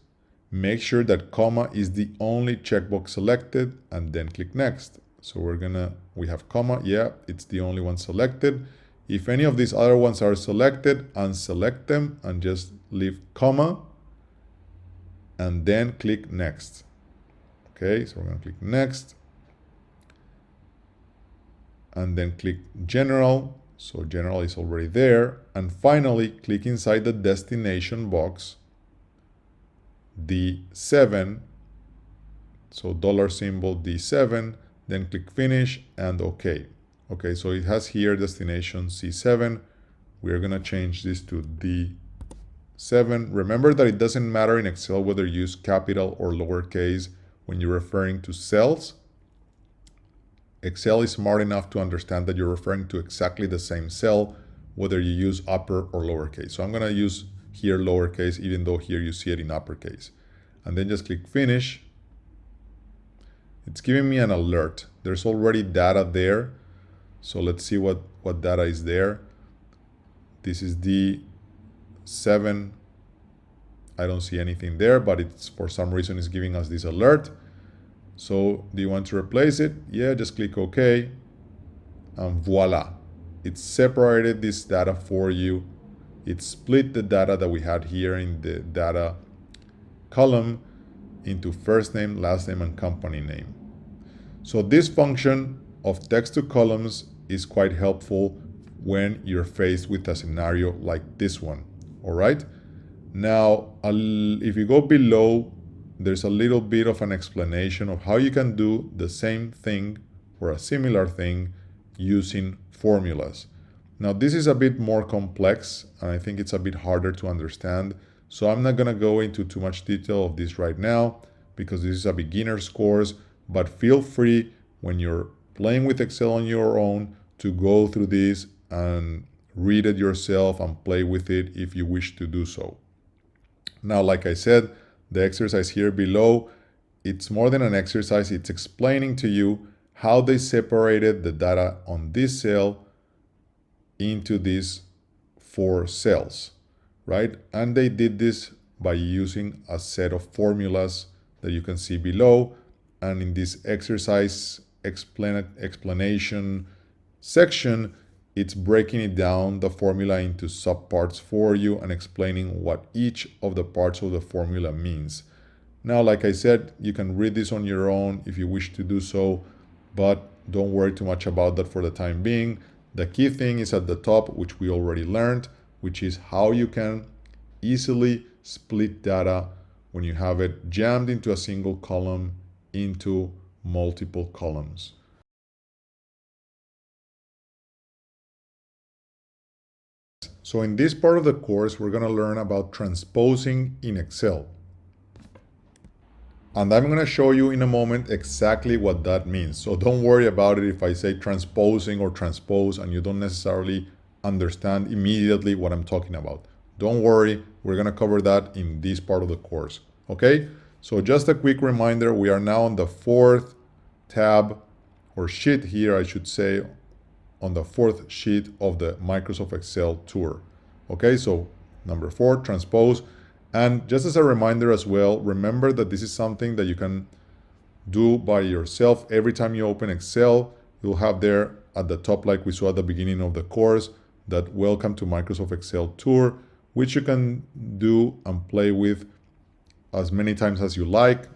make sure that comma is the only checkbox selected and then click next. So we have comma, yeah, it's the only one selected. If any of these other ones are selected, unselect them and just leave comma and then click next. Okay, so we're going to click next and then click general. So general is already there. And finally, click inside the destination box D7. So dollar symbol D7, then click finish and OK. Okay, so it has here destination C7. We're gonna change this to D7. Remember that it doesn't matter in Excel whether you use capital or lowercase when you're referring to cells. Excel is smart enough to understand that you're referring to exactly the same cell, whether you use upper or lowercase. So I'm gonna use here lowercase, even though here you see it in uppercase. And then just click finish. It's giving me an alert. There's already data there. So let's see what data is there. This is D7. I don't see anything there, but it's for some reason it's giving us this alert. So do you want to replace it? Yeah, just click OK. And voila. It separated this data for you. It split the data that we had here in the data column into first name, last name, and company name. So this function of text to columns is quite helpful when you're faced with a scenario like this one. All right. Now, if you go below, there's a little bit of an explanation of how you can do the same thing or a similar thing using formulas. Now, this is a bit more complex, and I think it's a bit harder to understand. So I'm not going to go into too much detail of this right now because this is a beginner's course, but feel free when you're playing with Excel on your own to go through this and read it yourself and play with it if you wish to do so. Now, like I said, the exercise here below, it's more than an exercise. It's explaining to you how they separated the data on this cell into these 4 cells, right? And they did this by using a set of formulas that you can see below. And in this exercise explanation section, it's breaking it down, the formula, into subparts for you and explaining what each of the parts of the formula means. Now, like I said, you can read this on your own if you wish to do so, but don't worry too much about that for the time being. The key thing is at the top, which we already learned, which is how you can easily split data when you have it jammed into a single column into multiple columns. So in this part of the course, we're going to learn about transposing in Excel. And I'm going to show you in a moment exactly what that means. So don't worry about it if I say transposing or transpose and you don't necessarily understand immediately what I'm talking about. Don't worry, we're going to cover that in this part of the course. Okay, so just a quick reminder, we are now on the 4th tab or sheet here, I should say, on the 4th sheet of the Microsoft Excel tour. Okay, so number 4, transpose. And just as a reminder as well, remember that this is something that you can do by yourself. Every time you open Excel, you'll have there at the top, like we saw at the beginning of the course, that welcome to Microsoft Excel tour, which you can do and play with as many times as you like.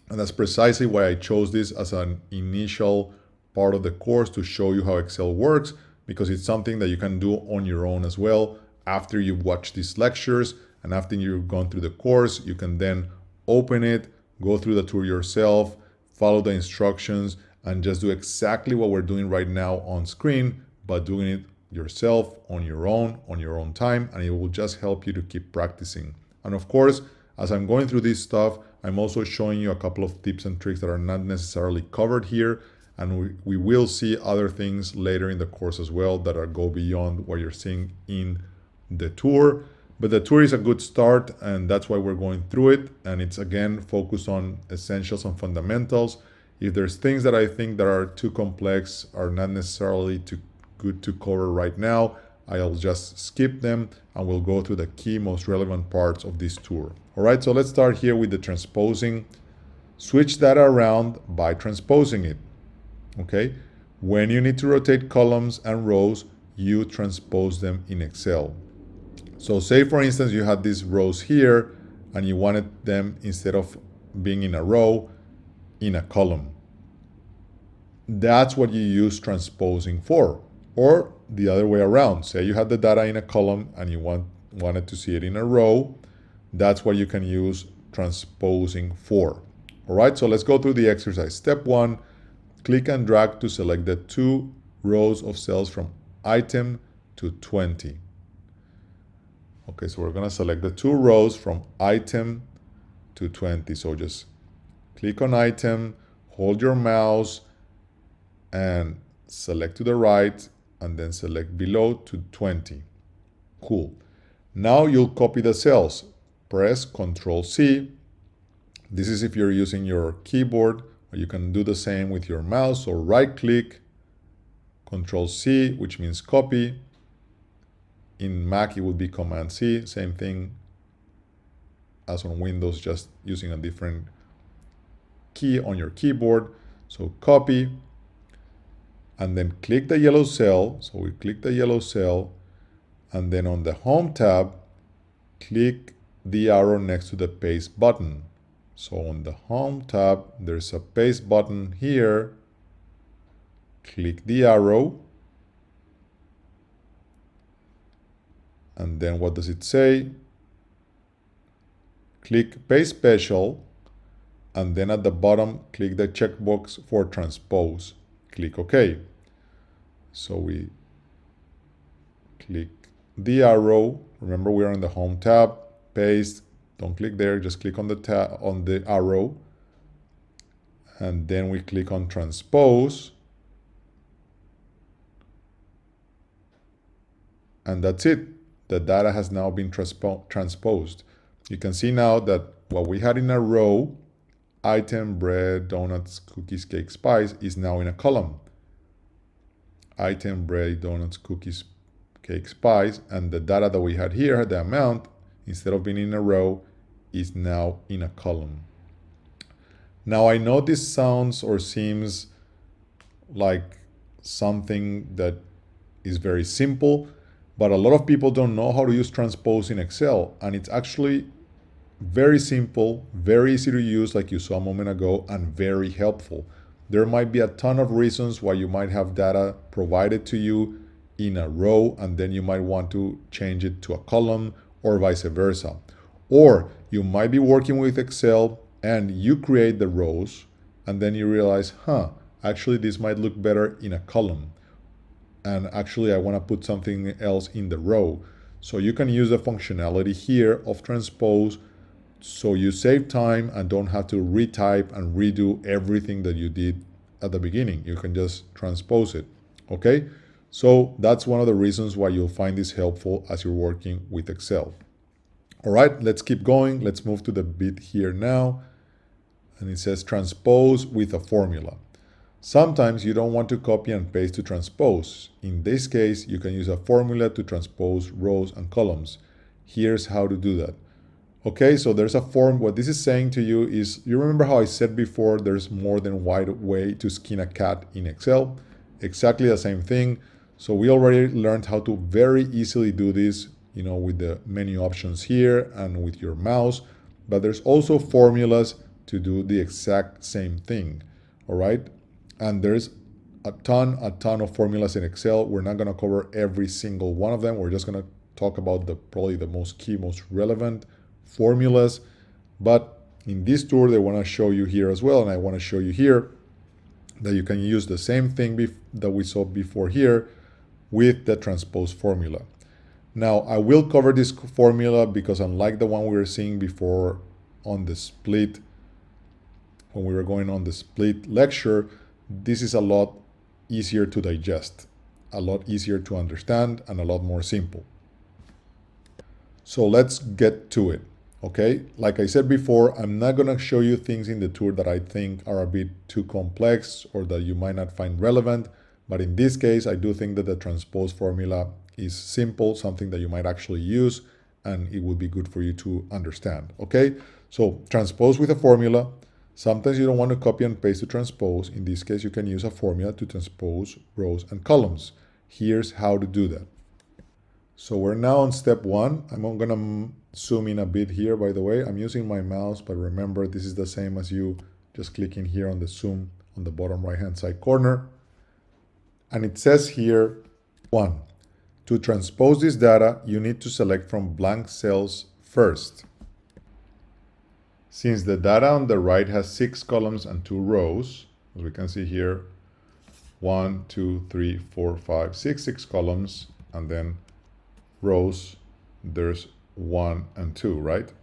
And that's precisely why I chose this as an initial part of the course, to show you how Excel works, because it's something that you can do on your own as well. After you watch these lectures and after you've gone through the course, you can then open it, go through the tour yourself, follow the instructions, and just do exactly what we're doing right now on screen, but doing it yourself on your own time, and it will just help you to keep practicing. And of course, as I'm going through this stuff, I'm also showing you a couple of tips and tricks that are not necessarily covered here, and we will see other things later in the course as well that go beyond what you're seeing in the tour. But the tour is a good start, and that's why we're going through it. And it's, again, focused on essentials and fundamentals. If there's things that I think that are too complex, are not necessarily too good to cover right now, I'll just skip them and we'll go through the key, most relevant parts of this tour. All right, so let's start here with the transposing. Switch data around by transposing it. Okay, when you need to rotate columns and rows, you transpose them in Excel. So say, for instance, you had these rows here and you wanted them, instead of being in a row, in a column. That's what you use transposing for. Or the other way around. Say you had the data in a column and you wanted to see it in a row. That's what you can use transposing for. All right, so let's go through the exercise. Step 1, click and drag to select the 2 rows of cells from item to 20. Okay, so we're going to select the 2 rows from item to 20. So just click on item, hold your mouse, and select to the right, and then select below to 20. Cool. Now you'll copy the cells. Press Ctrl C. This is if you're using your keyboard, or you can do the same with your mouse. So right click, Ctrl C, which means copy. In Mac, it would be Command C. Same thing as on Windows, just using a different key on your keyboard. So copy, and then click the yellow cell. So we click the yellow cell, and then on the Home tab, click the arrow next to the Paste button. So on the Home tab, there's a Paste button here. Click the arrow. And then what does it say? Click Paste Special. And then at the bottom, click the checkbox for transpose. Click OK. So we click the arrow. Remember, we're on the Home tab. Paste. Don't click there. Just click on the arrow. And then we click on transpose. And that's it. The data has now been transposed. You can see now that what we had in a row, item, bread, donuts, cookies, cake, spice, is now in a column. Item, bread, donuts, cookies, cake, spice, and the data that we had here, the amount, instead of being in a row, is now in a column. Now I know this sounds or seems like something that is very simple, but a lot of people don't know how to use transpose in Excel, and it's actually very simple, very easy to use like you saw a moment ago, and very helpful. There might be a ton of reasons why you might have data provided to you in a row, and then you might want to change it to a column, or vice versa. Or you might be working with Excel and you create the rows, and then you realize, actually this might look better in a column. And actually I want to put something else in the row. So you can use the functionality here of transpose, so you save time and don't have to retype and redo everything that you did at the beginning. You can just transpose it. Okay, so that's one of the reasons why you'll find this helpful as you're working with Excel. All right, let's keep going. Let's move to the bit here now. And it says transpose with a formula. Sometimes you don't want to copy and paste to transpose. In this case, you can use a formula to transpose rows and columns. Here's how to do that. Okay, so there's a form. What this is saying to you is, you remember how I said before, there's more than one way to skin a cat in Excel? Exactly the same thing. So we already learned how to very easily do this, with the menu options here and with your mouse. But there's also formulas to do the exact same thing. All right. And there's a ton of formulas in Excel. We're not going to cover every single one of them. We're just going to talk about probably the most key, most relevant formulas. But in this tour, they want to show you here as well. And I want to show you here that you can use the same thing that we saw before here with the transpose formula. Now, I will cover this formula because unlike the one we were seeing before on the split, when we were going on the split lecture, this is a lot easier to digest, a lot easier to understand, and a lot more simple. So let's get to it, okay? Like I said before, I'm not gonna show you things in the tour that I think are a bit too complex or that you might not find relevant, but in this case, I do think that the transpose formula is simple, something that you might actually use, and it would be good for you to understand, okay? So transpose with a formula. Sometimes you don't want to copy and paste to transpose. In this case, you can use a formula to transpose rows and columns. Here's how to do that. So we're now on step 1. I'm going to zoom in a bit here, by the way. I'm using my mouse, but remember, this is the same as you just clicking here on the zoom on the bottom right-hand side corner. And it says here, 1. To transpose this data, you need to select from blank cells first. Since the data on the right has 6 columns and 2 rows, as we can see here, 1, 2, 3, 4, 5, 6 columns, and then rows, there's 1 and 2, right?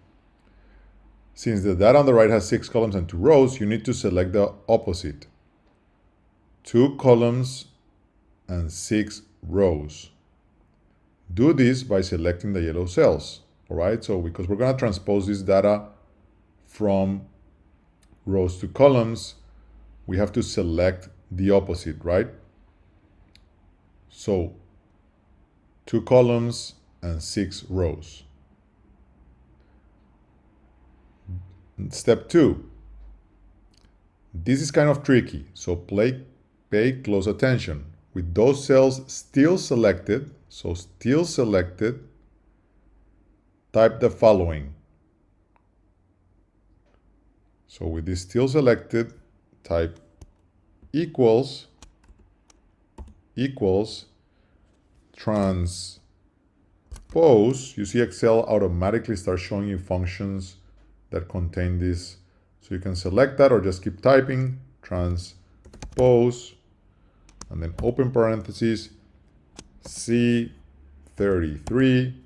Since the data on the right has 6 columns and 2 rows, you need to select the opposite. 2 columns and 6 rows. Do this by selecting the yellow cells, all right? So because we're going to transpose this data from rows to columns, we have to select the opposite, right? So 2 columns and 6 rows. Step 2. This is kind of tricky, so pay close attention. With those cells still selected, so still selected, type the following. So with this still selected, type equals transpose. You see Excel automatically starts showing you functions that contain this. So you can select that or just keep typing transpose and then open parentheses C33.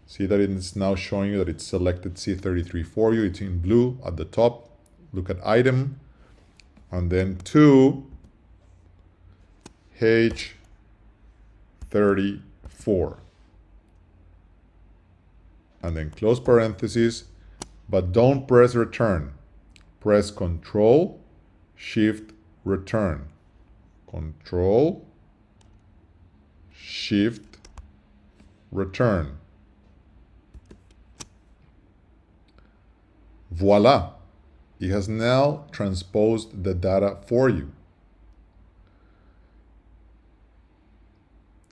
See that it's now showing you that it's selected C33 for you. It's in blue at the top. Look at item and then to H34 and then close parentheses, but don't press return. Press Control Shift Return. Control Shift Return. Voila! It has now transposed the data for you.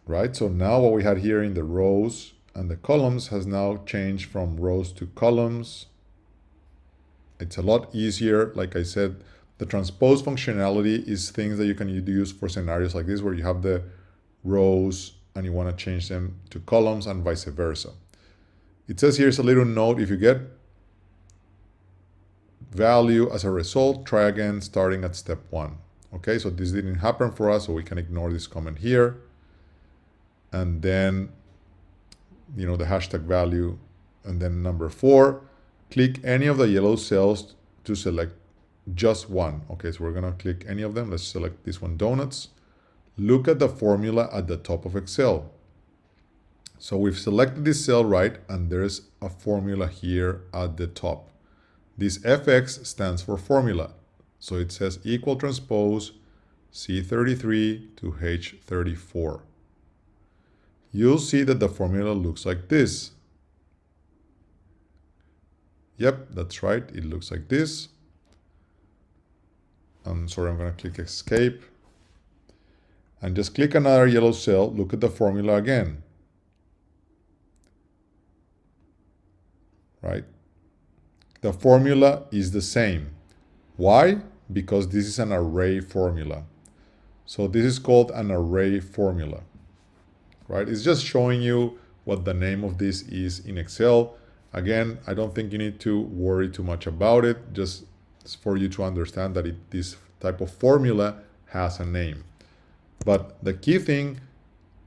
Right? So now what we had here in the rows and the columns has now changed from rows to columns. It's a lot easier. Like I said, the transpose functionality is things that you can use for scenarios like this where you have the rows and you want to change them to columns and vice versa. It says here's a little note. If you get value as a result, try again starting at step 1. Okay, so this didn't happen for us, so we can ignore this comment here. And then, the hashtag value. And then number 4, click any of the yellow cells to select just one. Okay, so we're going to click any of them. Let's select this one, donuts. Look at the formula at the top of Excel. So we've selected this cell, right? And there's a formula here at the top. This FX stands for formula. So it says equal transpose C33 to H34. You'll see that the formula looks like this. Yep, that's right. It looks like this. I'm sorry, I'm going to click escape. And just click another yellow cell. Look at the formula again. Right? The formula is the same. Why? Because this is an array formula. So this is called an array formula. Right? It's just showing you what the name of this is in Excel. Again, I don't think you need to worry too much about it. Just for you to understand that this type of formula has a name. But the key thing,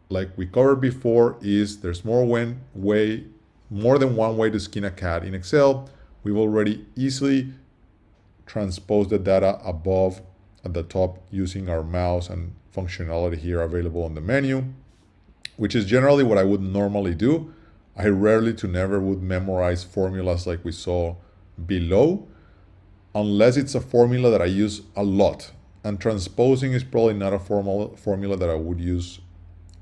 like we covered before, is there's more than one way to skin a cat in Excel. We've already easily transposed the data above at the top using our mouse and functionality here available on the menu, which is generally what I would normally do. I rarely to never would memorize formulas like we saw below, unless it's a formula that I use a lot. And transposing is probably not a formula that I would use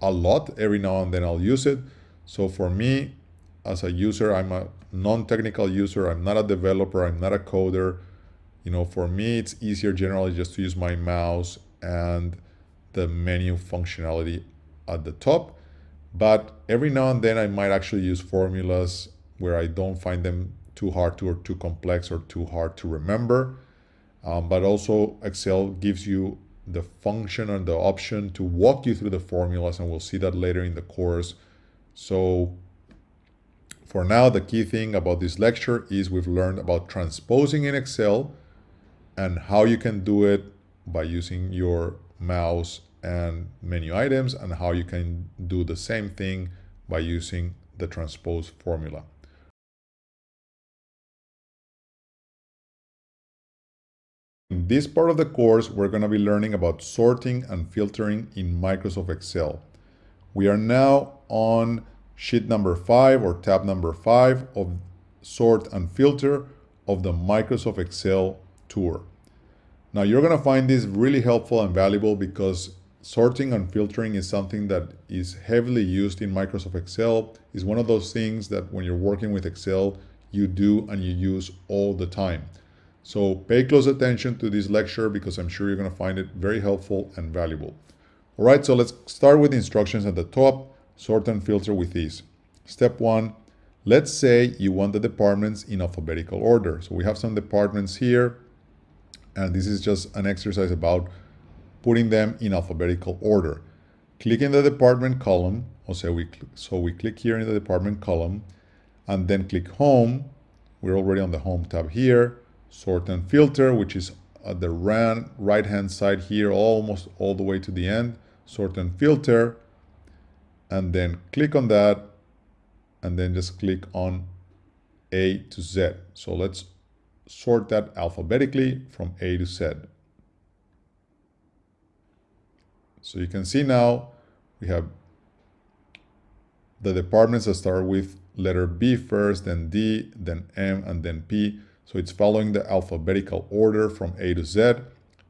a lot. Every now and then I'll use it. So for me, as a user, I'm a non-technical user. I'm not a developer. I'm not a coder. For me, it's easier generally just to use my mouse and the menu functionality at the top. But every now and then I might actually use formulas where I don't find them too hard to or too complex or too hard to remember. But also Excel gives you the function and the option to walk you through the formulas, and we'll see that later in the course. So For now, the key thing about this lecture is we've learned about transposing in Excel and how you can do it by using your mouse and menu items, and how you can do the same thing by using the transpose formula. In this part of the course, we're going to be learning about sorting and filtering in Microsoft Excel. We are now on sheet number 5 or tab number 5 of sort and filter of the Microsoft Excel tour. Now you're going to find this really helpful and valuable because sorting and filtering is something that is heavily used in Microsoft Excel. It's one of those things that when you're working with Excel, you do and you use all the time. So pay close attention to this lecture because I'm sure you're going to find it very helpful and valuable. All right, so let's start with the instructions at the top. Sort and filter with ease. Step 1, let's say you want the departments in alphabetical order. So we have some departments here, and this is just an exercise about putting them in alphabetical order. Click in the department column, so we click here in the department column, and then click Home. We're already on the Home tab here. Sort and filter, which is at the right-hand side here, almost all the way to the end. Sort and filter, and then click on that, and then just click on A to Z. So let's sort that alphabetically from A to Z. So you can see now we have the departments that start with letter B first, then D, then M, and then P. So it's following the alphabetical order from A to Z,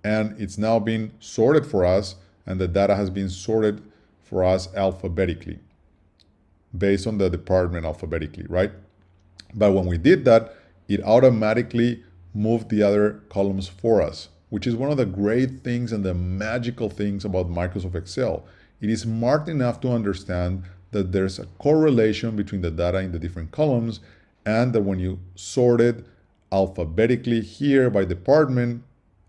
and it's now being sorted for us, and the data has been sorted for us alphabetically based on the department alphabetically, right? But when we did that, it automatically moved the other columns for us, which is one of the great things and the magical things about Microsoft Excel. It is smart enough to understand that there's a correlation between the data in the different columns, and that when you sorted alphabetically here by department,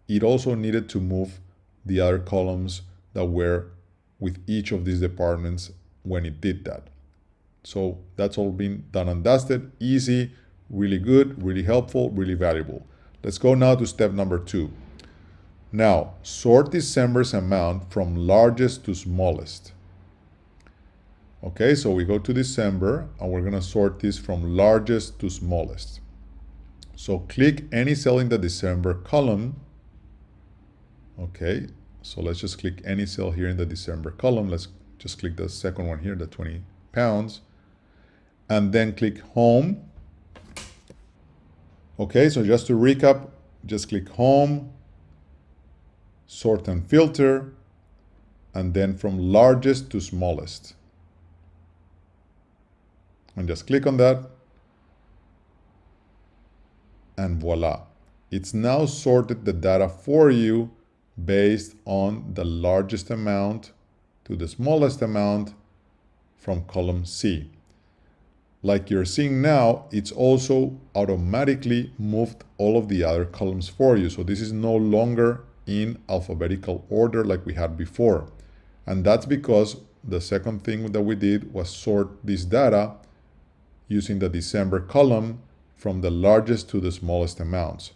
it also needed to move the other columns that were with each of these departments when it did that. So that's all been done and dusted. Easy, really good, really helpful, really valuable. Let's go now to step number 2. Now, sort December's amount from largest to smallest. Okay, so we go to December and we're going to sort this from largest to smallest. So click any cell in the December column. Okay, so let's just click any cell here in the December column. Let's just click the second one here, the 20 pounds, and then click Home. Okay, so just to recap, just click Home, Sort and Filter, and then from largest to smallest. And just click on that. And voila, it's now sorted the data for you based on the largest amount to the smallest amount from column C. Like you're seeing now, it's also automatically moved all of the other columns for you. So this is no longer in alphabetical order like we had before. And that's because the second thing that we did was sort this data using the December column from the largest to the smallest amounts.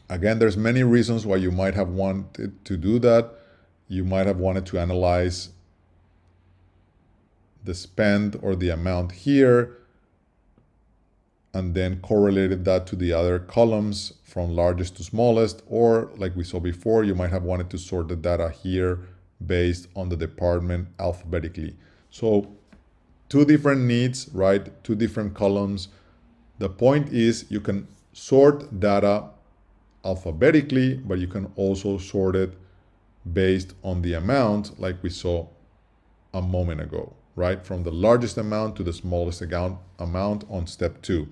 Again, there's many reasons why you might have wanted to do that. You might have wanted to analyze the spend or the amount here, and then correlated that to the other columns from largest to smallest, or like we saw before, you might have wanted to sort the data here based on the department alphabetically. So two different needs, right? Two different columns. The point is you can sort data alphabetically, but you can also sort it based on the amount like we saw a moment ago, right? From the largest amount to the smallest amount on step 2.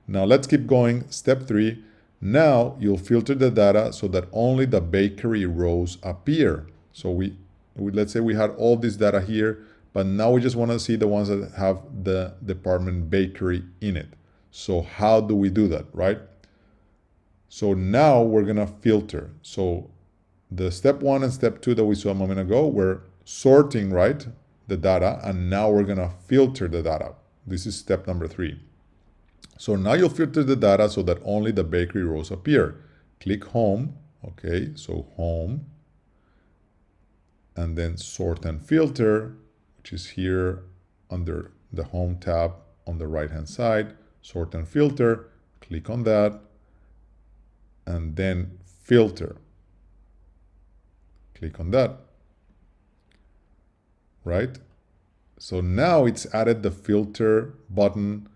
Now let's keep going. Step 3. Now you'll filter the data so that only the bakery rows appear. So we let's say we had all this data here, but now we just want to see the ones that have the department bakery in it. So how do we do that, right? So now we're going to filter. So the step 1 and step 2 that we saw a moment ago, we're sorting, right, the data, and now we're going to filter the data. This is step number 3. So now you'll filter the data so that only the bakery rows appear. Click home, okay, so home, and then sort and filter, which is here under the home tab on the right hand side. Sort and filter, click on that, and then filter. Click on that, right? So now it's added the filter button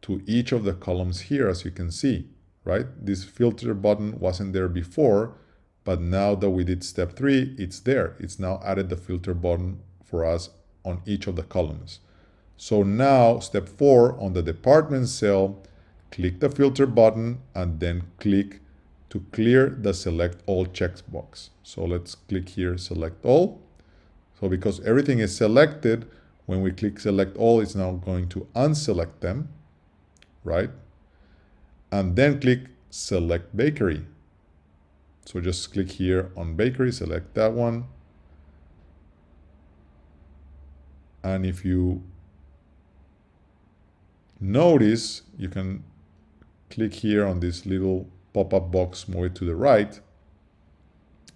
to each of the columns here, as you can see, right? This filter button wasn't there before, but now that we did step 3, it's there. It's now added the filter button for us on each of the columns. So now step 4, on the department cell, click the filter button and then click to clear the select all checkbox. So let's click here, select all. So because everything is selected, when we click select all, it's now going to unselect them, right? And then click select bakery. So just click here on bakery, select that one. And if you notice, you can click here on this little pop-up box, move it to the right,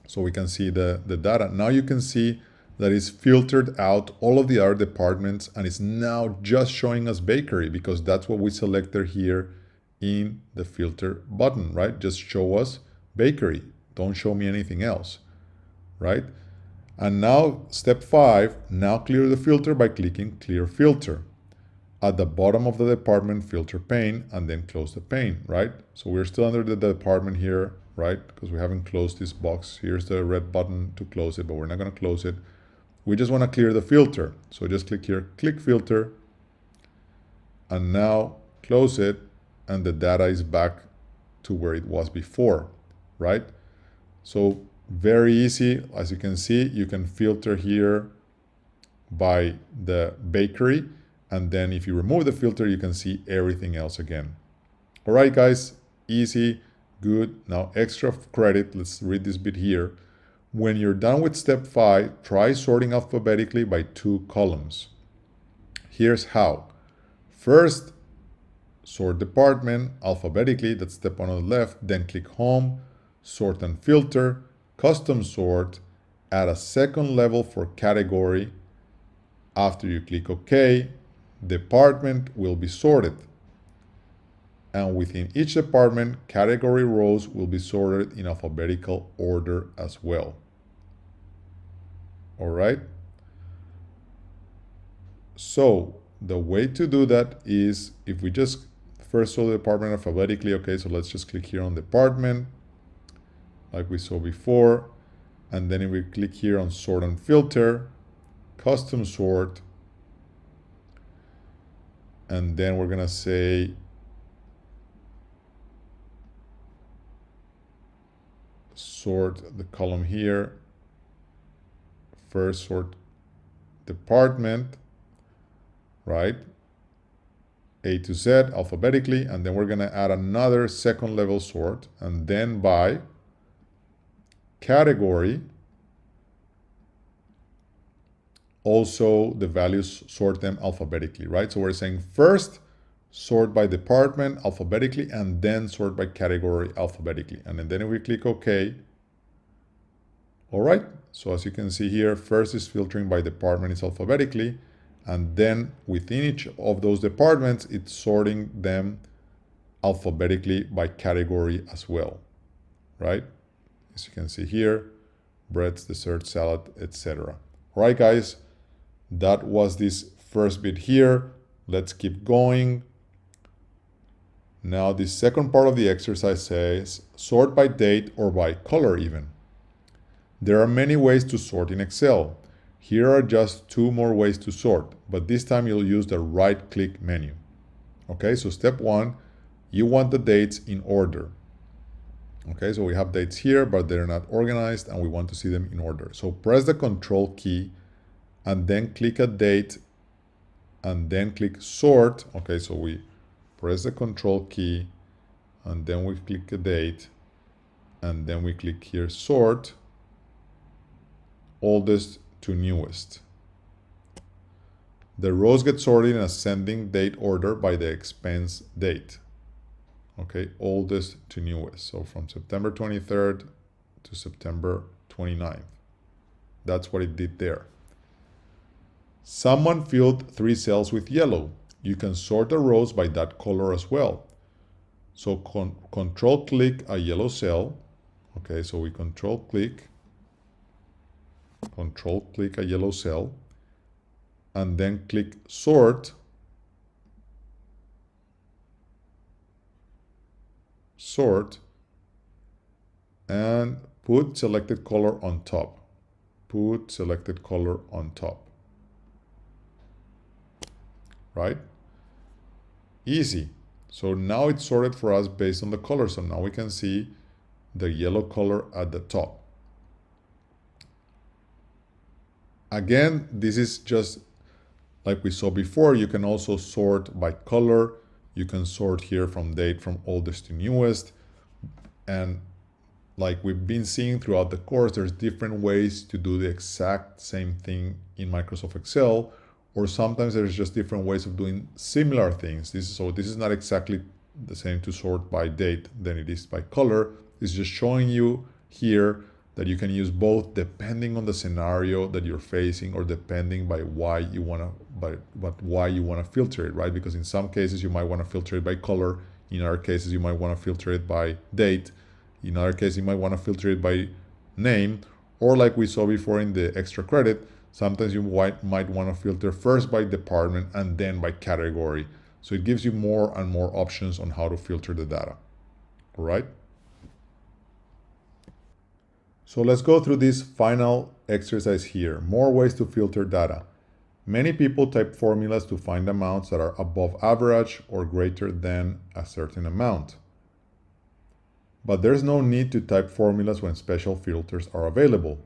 so we can see the data. Now you can see that it's filtered out all of the other departments and it's now just showing us bakery because that's what we selected here in the filter button, right? Just show us bakery. Don't show me anything else, right? And now step 5, now clear the filter by clicking clear filter at the bottom of the department filter pane and then close the pane, right? So we're still under the department here, right? Because we haven't closed this box. Here's the red button to close it, but we're not going to close it. We just want to clear the filter. So just click here, click filter, and now close it, and the data is back to where it was before, right? So very easy. As you can see, you can filter here by the bakery. And then if you remove the filter, you can see everything else again. All right, guys, easy, good. Now extra credit, let's read this bit here. When you're done with step 5, try sorting alphabetically by 2 columns. Here's how. First, sort department alphabetically, that's step 1 on the left, then click home, sort and filter, custom sort, add a second level for category. After you click OK, department will be sorted. And within each department, category rows will be sorted in alphabetical order as well. All right. So the way to do that is if we just first sort the department alphabetically. Okay, so let's just click here on department like we saw before. And then if we click here on sort and filter, custom sort, and then we're gonna say sort the column here. First sort department, right? A to Z alphabetically, and then we're gonna add another second level sort, and then by category, also the values sort them alphabetically, right? So we're saying first sort by department alphabetically and then sort by category alphabetically. And then if we click OK, all right, so as you can see here, first is filtering by department is alphabetically, and then within each of those departments, it's sorting them alphabetically by category as well, right? As you can see here, breads, dessert, salad, etc. All right, guys, that was this first bit here. Let's keep going. Now, the second part of the exercise says sort by date or by color even. There are many ways to sort in Excel. Here are just 2 more ways to sort, but this time you'll use the right-click menu. Okay, so step 1, you want the dates in order. Okay, so we have dates here, but they're not organized and we want to see them in order. So press the Control key and then click a date and then click sort. Okay, so we press the Control key and then we click a date and then we click here sort, oldest to newest. The rows get sorted in ascending date order by the expense date. Okay, oldest to newest. So from September 23rd to September 29th. That's what it did there. Someone filled 3 cells with yellow. You can sort the rows by that color as well. So control click a yellow cell. Okay, so we control click a yellow cell, and then click sort. And put selected color on top. Put selected color on top. Right? Easy. So now it's sorted for us based on the color. So now we can see the yellow color at the top. Again, this is just like we saw before. You can also sort by color. You can sort here from date from oldest to newest. And like we've been seeing throughout the course, there's different ways to do the exact same thing in Microsoft Excel, or sometimes there's just different ways of doing similar things. This is not exactly the same to sort by date than it is by color. It's just showing you here that you can use both depending on the scenario that you're facing, or depending by why you want to filter it, right? Because in some cases you might want to filter it by color. In other cases you might want to filter it by date. In other cases you might want to filter it by name, or like we saw before in the extra credit, sometimes you might want to filter first by department and then by category. So it gives you more and more options on how to filter the data. All right. So let's go through this final exercise here. More ways to filter data. Many people type formulas to find amounts that are above average or greater than a certain amount. But there's no need to type formulas when special filters are available,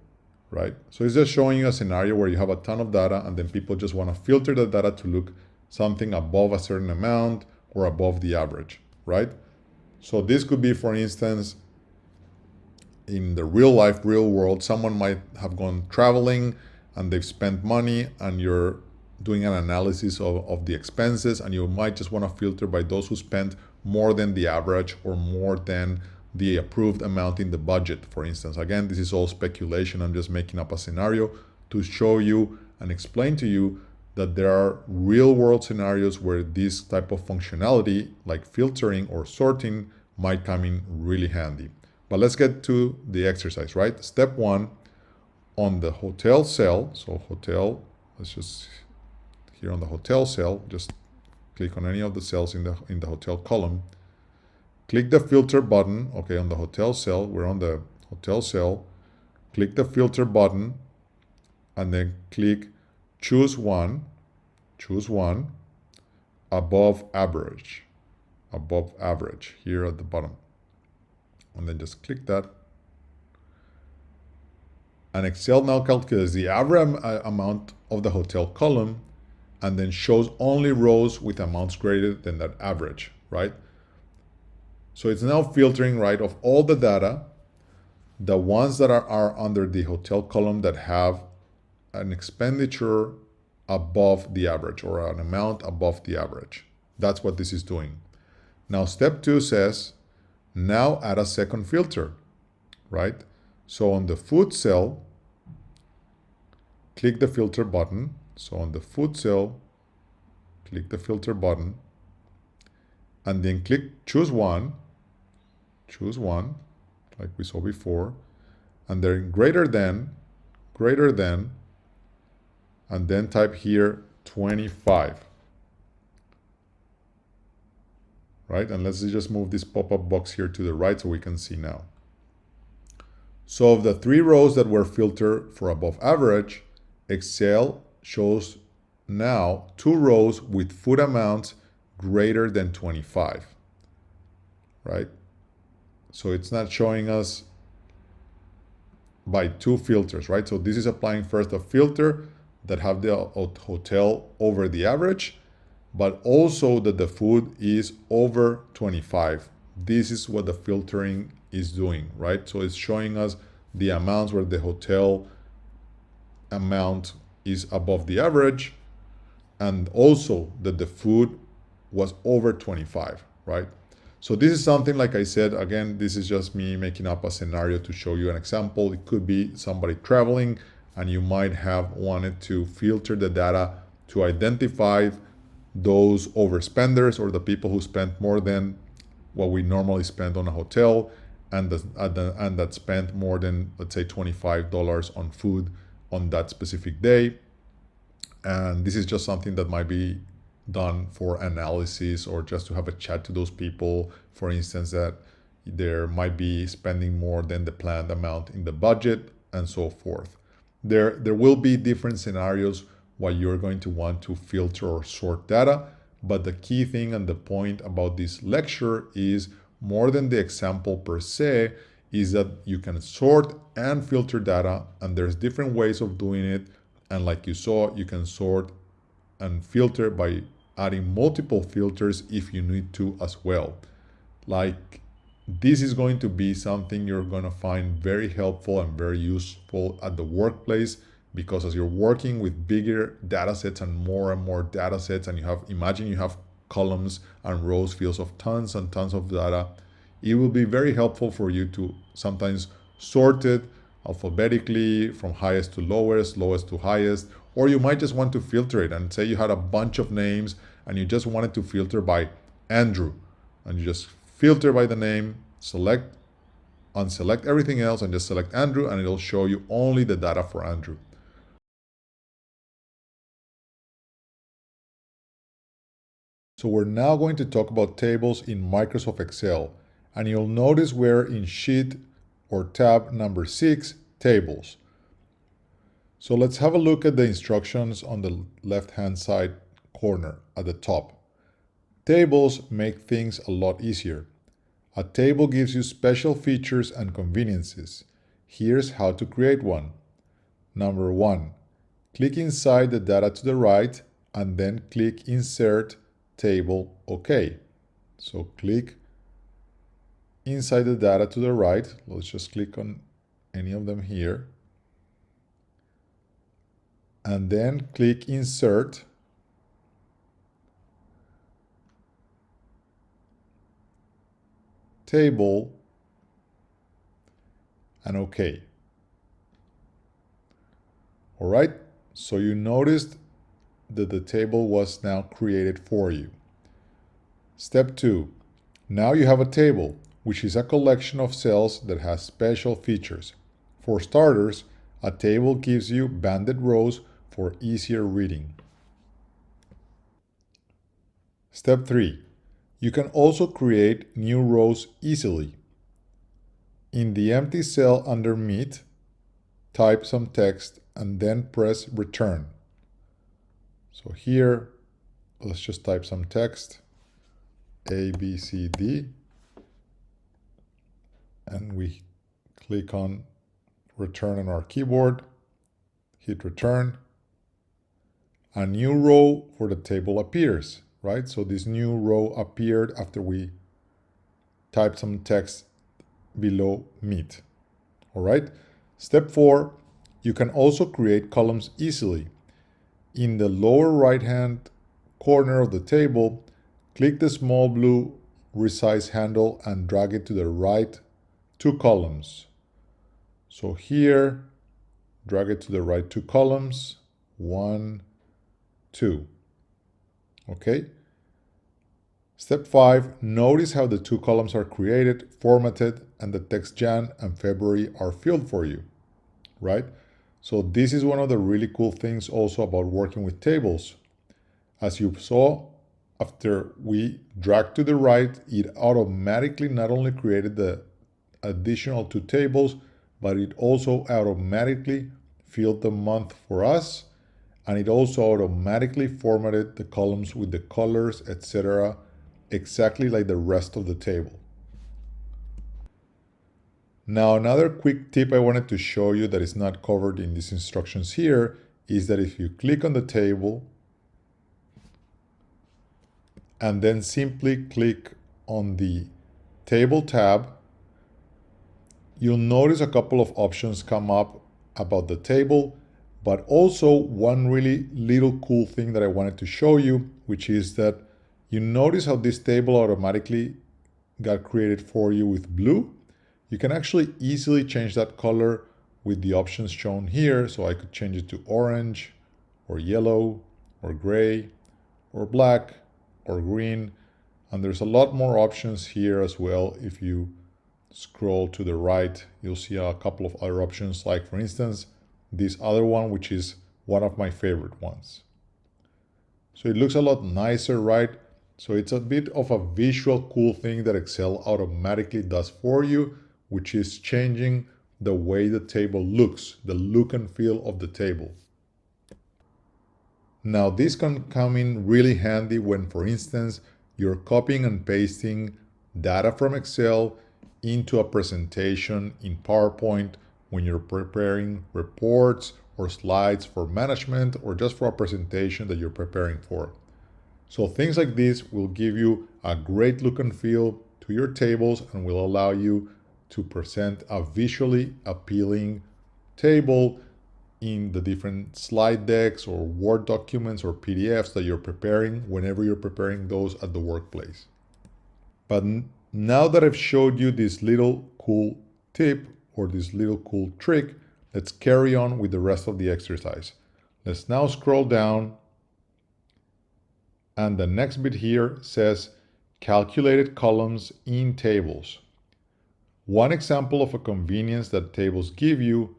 right? So it's just showing you a scenario where you have a ton of data and then people just want to filter the data to look something above a certain amount or above the average, right? So this could be, for instance, in the real world, someone might have gone traveling and they've spent money, and you're doing an analysis of the expenses, and you might just want to filter by those who spent more than the average or more than the approved amount in the budget, for instance. Again, this is all speculation. I'm just making up a scenario to show you and explain to you that there are real world scenarios where this type of functionality, like filtering or sorting, might come in really handy. But let's get to the exercise, right? Step 1, on the hotel cell. So hotel, let's just, here on the hotel cell, just click on any of the cells in the hotel column. Click the filter button, okay, on the hotel cell. We're on the hotel cell. Click the filter button and then click choose one, above average here at the bottom. And then just click that. And Excel now calculates the average amount of the hotel column and then shows only rows with amounts greater than that average, right? So it's now filtering, right, of all the data, the ones that are under the hotel column that have an expenditure above the average or an amount above the average. That's what this is doing. Now, step 2 says, now add a second filter, right? So on the food cell, click the filter button. So on the food cell, click the filter button and then click choose one, like we saw before, and then greater than, and then type here 25. Right? And let's just move this pop-up box here to the right so we can see now. So of the 3 rows that were filtered for above average, Excel shows now 2 rows with food amounts greater than 25, right? So it's not showing us by 2 filters, right? So this is applying first a filter that have the hotel over the average, but also that the food is over 25. This is what the filtering is doing, right? So it's showing us the amounts where the hotel amount is above the average, and also that the food was over 25, right? So this is something, like I said, again, this is just me making up a scenario to show you an example. It could be somebody traveling and you might have wanted to filter the data to identify those overspenders or the people who spent more than what we normally spend on a hotel and that spent more than, let's say, $25 on food on that specific day. And this is just something that might be done for analysis or just to have a chat to those people. For instance, that there might be spending more than the planned amount in the budget and so forth. There will be different scenarios why you're going to want to filter or sort data. But the key thing and the point about this lecture is more than the example per se, is that you can sort and filter data, and there's different ways of doing it. And like you saw, you can sort and filter by adding multiple filters if you need to as well. Like, this is going to be something you're going to find very helpful and very useful at the workplace, because as you're working with bigger data sets and more data sets, and imagine you have columns and rows fields of tons and tons of data, it will be very helpful for you to sometimes sort it alphabetically from highest to lowest, lowest to highest, or you might just want to filter it and say you had a bunch of names and you just wanted to filter by Andrew, and you just filter by the name, unselect everything else and just select Andrew, and it'll show you only the data for Andrew. So we're now going to talk about tables in Microsoft Excel, and you'll notice we're in sheet or tab number 6, tables. So let's have a look at the instructions on the left-hand side corner at the top. Tables make things a lot easier. A table gives you special features and conveniences. Here's how to create one. Number 1, click inside the data to the right and then click Insert Table OK. So click inside the data to the right. Let's just click on any of them here. And then click Insert. Table and OK. All right, so you noticed that the table was now created for you. Step 2. Now you have a table, which is a collection of cells that has special features. For starters, a table gives you banded rows for easier reading. Step 3. You can also create new rows easily. In the empty cell under Meat, type some text and then press Return. So here, let's just type some text, A, B, C, D, and we click on Return on our keyboard, hit Return. A new row for the table appears, right? So this new row appeared after we typed some text below Meat. All right. Step 4, you can also create columns easily. In the lower right-hand corner of the table, click the small blue resize handle and drag it to the right 2 columns. So here, drag it to the right 2 columns, 1, 2. Okay. Step 5, notice how the 2 columns are created, formatted, and the text Jan and February are filled for you, right? So this is one of the really cool things also about working with tables. As you saw, after we dragged to the right, it automatically not only created the additional 2 tables, but it also automatically filled the month for us, and it also automatically formatted the columns with the colors, etc., exactly like the rest of the table. Now, another quick tip I wanted to show you that is not covered in these instructions here is that if you click on the table and then simply click on the Table tab, you'll notice a couple of options come up about the table, But also one really little cool thing that I wanted to show you, which is that you notice how this table automatically got created for you with blue. You can actually easily change that color with the options shown here. So I could change it to orange or yellow or gray or black or green. And there's a lot more options here as well. If you scroll to the right, you'll see a couple of other options, like for instance, this other one, which is one of my favorite ones. So it looks a lot nicer, right? So it's a bit of a visual cool thing that Excel automatically does for you, which is changing the way the table looks, the look and feel of the table. Now this can come in really handy when, for instance, you're copying and pasting data from Excel into a presentation in PowerPoint, when you're preparing reports or slides for management or just for a presentation that you're preparing for. So things like this will give you a great look and feel to your tables and will allow you to present a visually appealing table in the different slide decks or Word documents or PDFs that you're preparing whenever you're preparing those at the workplace. But now that I've showed you this little cool tip or this little cool trick, let's carry on with the rest of the exercise. Let's now scroll down, and the next bit here says calculated columns in tables. One example of a convenience that tables give you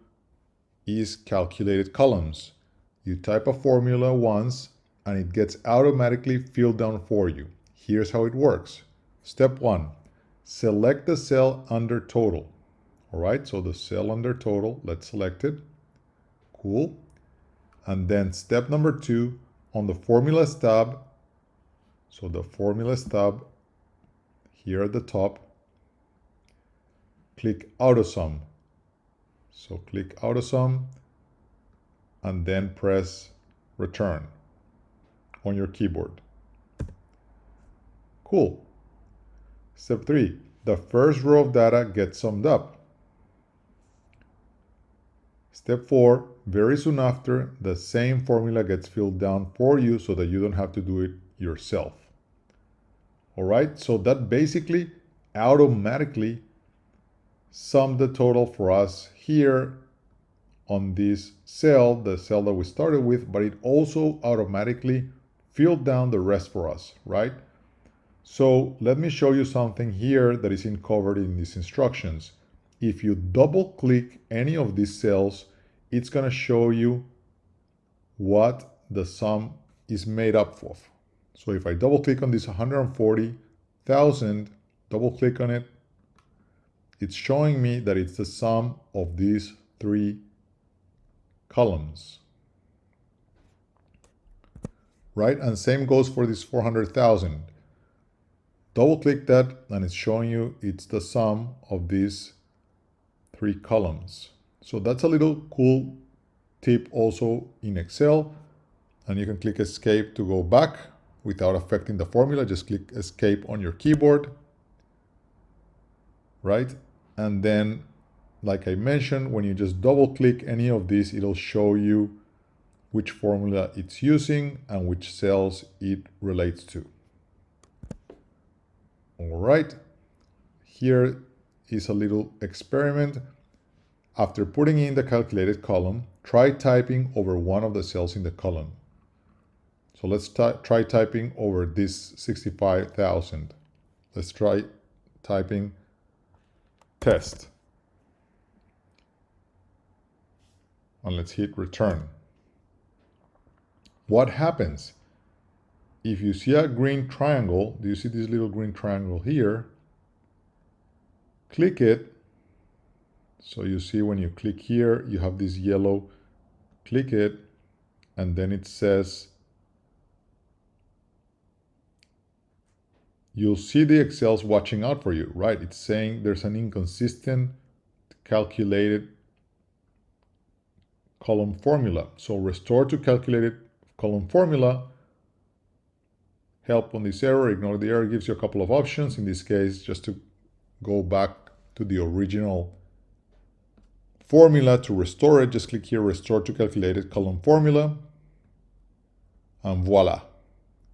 is calculated columns. You type a formula once and it gets automatically filled down for you. Here's how it works. Step 1, select the cell under total. All right, so the cell under total, let's select it. Cool. And then step number 2, on the formulas tab, so the formulas tab here at the top, click AutoSum. So click AutoSum and then press return on your keyboard. Cool. Step 3, the first row of data gets summed up. Step 4, very soon after, the same formula gets filled down for you so that you don't have to do it yourself. All right, so that basically automatically summed the total for us here on this cell, the cell that we started with, but it also automatically filled down the rest for us, right? So let me show you something here that is covered in these instructions. If you double click any of these cells, it's going to show you what the sum is made up of. So if I double click on this 140,000, double click on it, it's showing me that it's the sum of these 3 columns. Right? And same goes for this 400,000. Double click that and it's showing you it's the sum of these 3 columns. So that's a little cool tip also in Excel. And you can click escape to go back without affecting the formula. Just click escape on your keyboard. Right? And then, like I mentioned, when you just double click any of these, it'll show you which formula it's using and which cells it relates to. All right, here is a little experiment. After putting in the calculated column, try typing over one of the cells in the column. So let's try typing over this 65,000. Let's try typing test. And let's hit return. What happens? If you see a green triangle, do you see this little green triangle here? Click it. So you see when you click here, you have this yellow, click it, and then it says, you'll see the Excel's watching out for you, right? It's saying there's an inconsistent calculated column formula. So restore to calculated column formula. Help on this error, ignore the error, gives you a couple of options. In this case, just to go back to the original formula to restore it, just click here, restore to calculated column formula, and voila.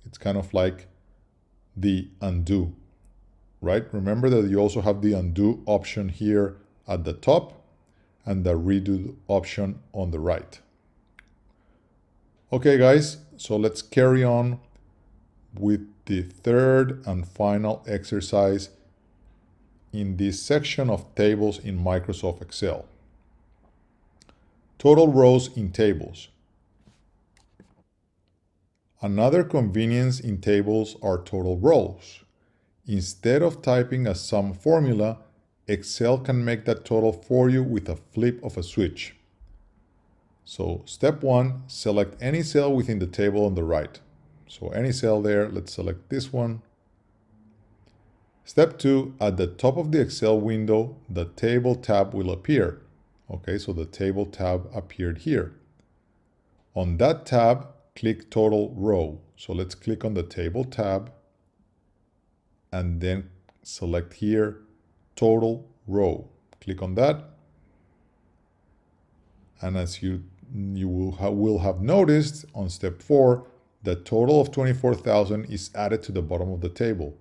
It's kind of like the undo, right? Remember that you also have the undo option here at the top and the redo option on the right. Okay, guys, so let's carry on with the third and final exercise in this section of tables in Microsoft Excel. Total rows in tables. Another convenience in tables are total rows. Instead of typing a sum formula, Excel can make that total for you with a flip of a switch. So step 1, select any cell within the table on the right. So any cell there, let's select this one. Step 2, at the top of the Excel window, the table tab will appear. Okay, so the table tab appeared here. On that tab, click total row. So let's click on the table tab and then select here total row. Click on that. And as you will have noticed on step 4, the total of 24,000 is added to the bottom of the table.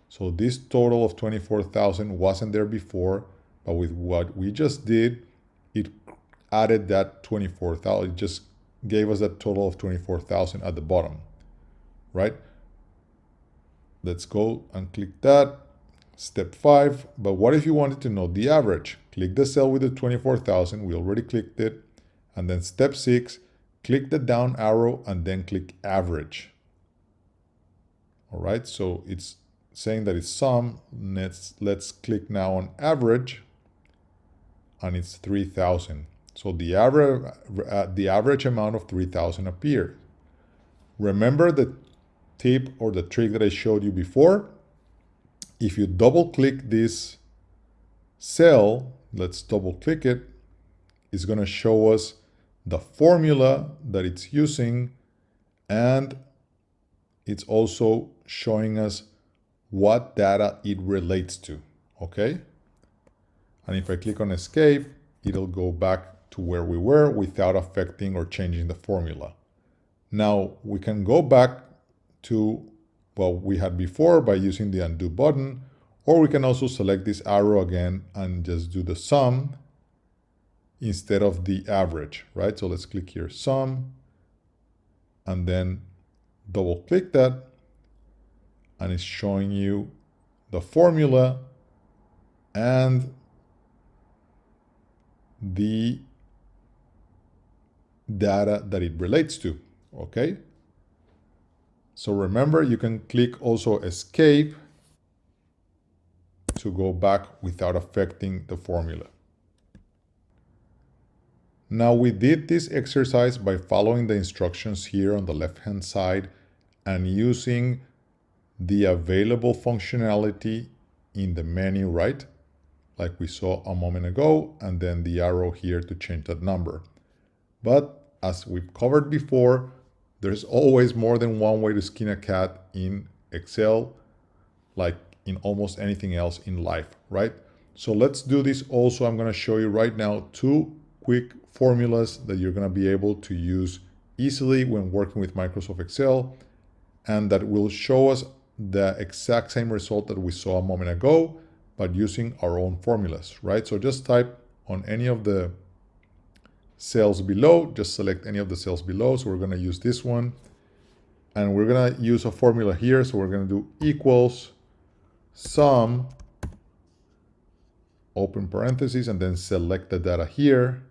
So this total of 24,000 wasn't there before, but with what we just did, it added that 24,000. It just gave us that total of 24,000 at the bottom, right? Let's go and click that. Step 5, but what if you wanted to know the average? Click the cell with the 24,000. We already clicked it. And then step 6, click the down arrow and then click average. All right, so it's saying that it's sum. Let's click now on average, and it's 3,000. So the average amount of 3,000 appeared. Remember the tip or the trick that I showed you before? If you double click this cell, let's double click it, it's going to show us the formula that it's using, and it's also showing us what data it relates to, okay? And if I click on escape, it'll go back to where we were without affecting or changing the formula. Now we can go back to what we had before by using the undo button, or we can also select this arrow again and just do the sum instead of the average, right? So let's click here, sum, and then double click that, and it's showing you the formula and the data that it relates to, okay? So remember, you can click also escape to go back without affecting the formula. Now we did this exercise by following the instructions here on the left-hand side and using the available functionality in the menu, right? Like we saw a moment ago, and then the arrow here to change that number. But as we've covered before, there's always more than one way to skin a cat in Excel, like in almost anything else in life, right? So let's do this also. I'm going to show you right now 2 quick formulas that you're going to be able to use easily when working with Microsoft Excel, and that will show us the exact same result that we saw a moment ago, but using our own formulas, right? So just type on any of the cells below, just select any of the cells below. So we're going to use this one, and we're going to use a formula here. So we're going to do equals sum, open parentheses, and then select the data here,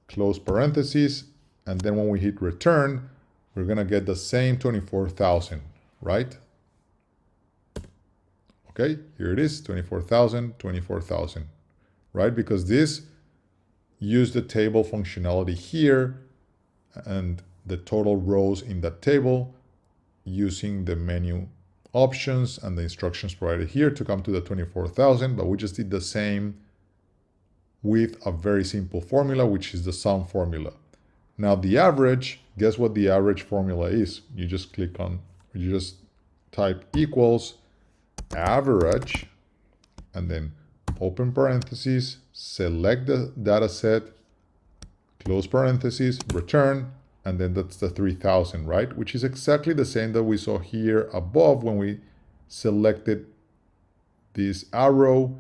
close parentheses, and then when we hit return, we're going to get the same 24,000, right? Okay, here it is, 24,000, 24,000, right? Because this used the table functionality here and the total rows in that table using the menu options and the instructions provided here to come to the 24,000, but we just did the same with a very simple formula, which is the sum formula. Now the average, guess what the average formula is? You just type equals average, and then open parentheses, select the data set, close parentheses, return, and then that's the 3000, right? Which is exactly the same that we saw here above when we selected this arrow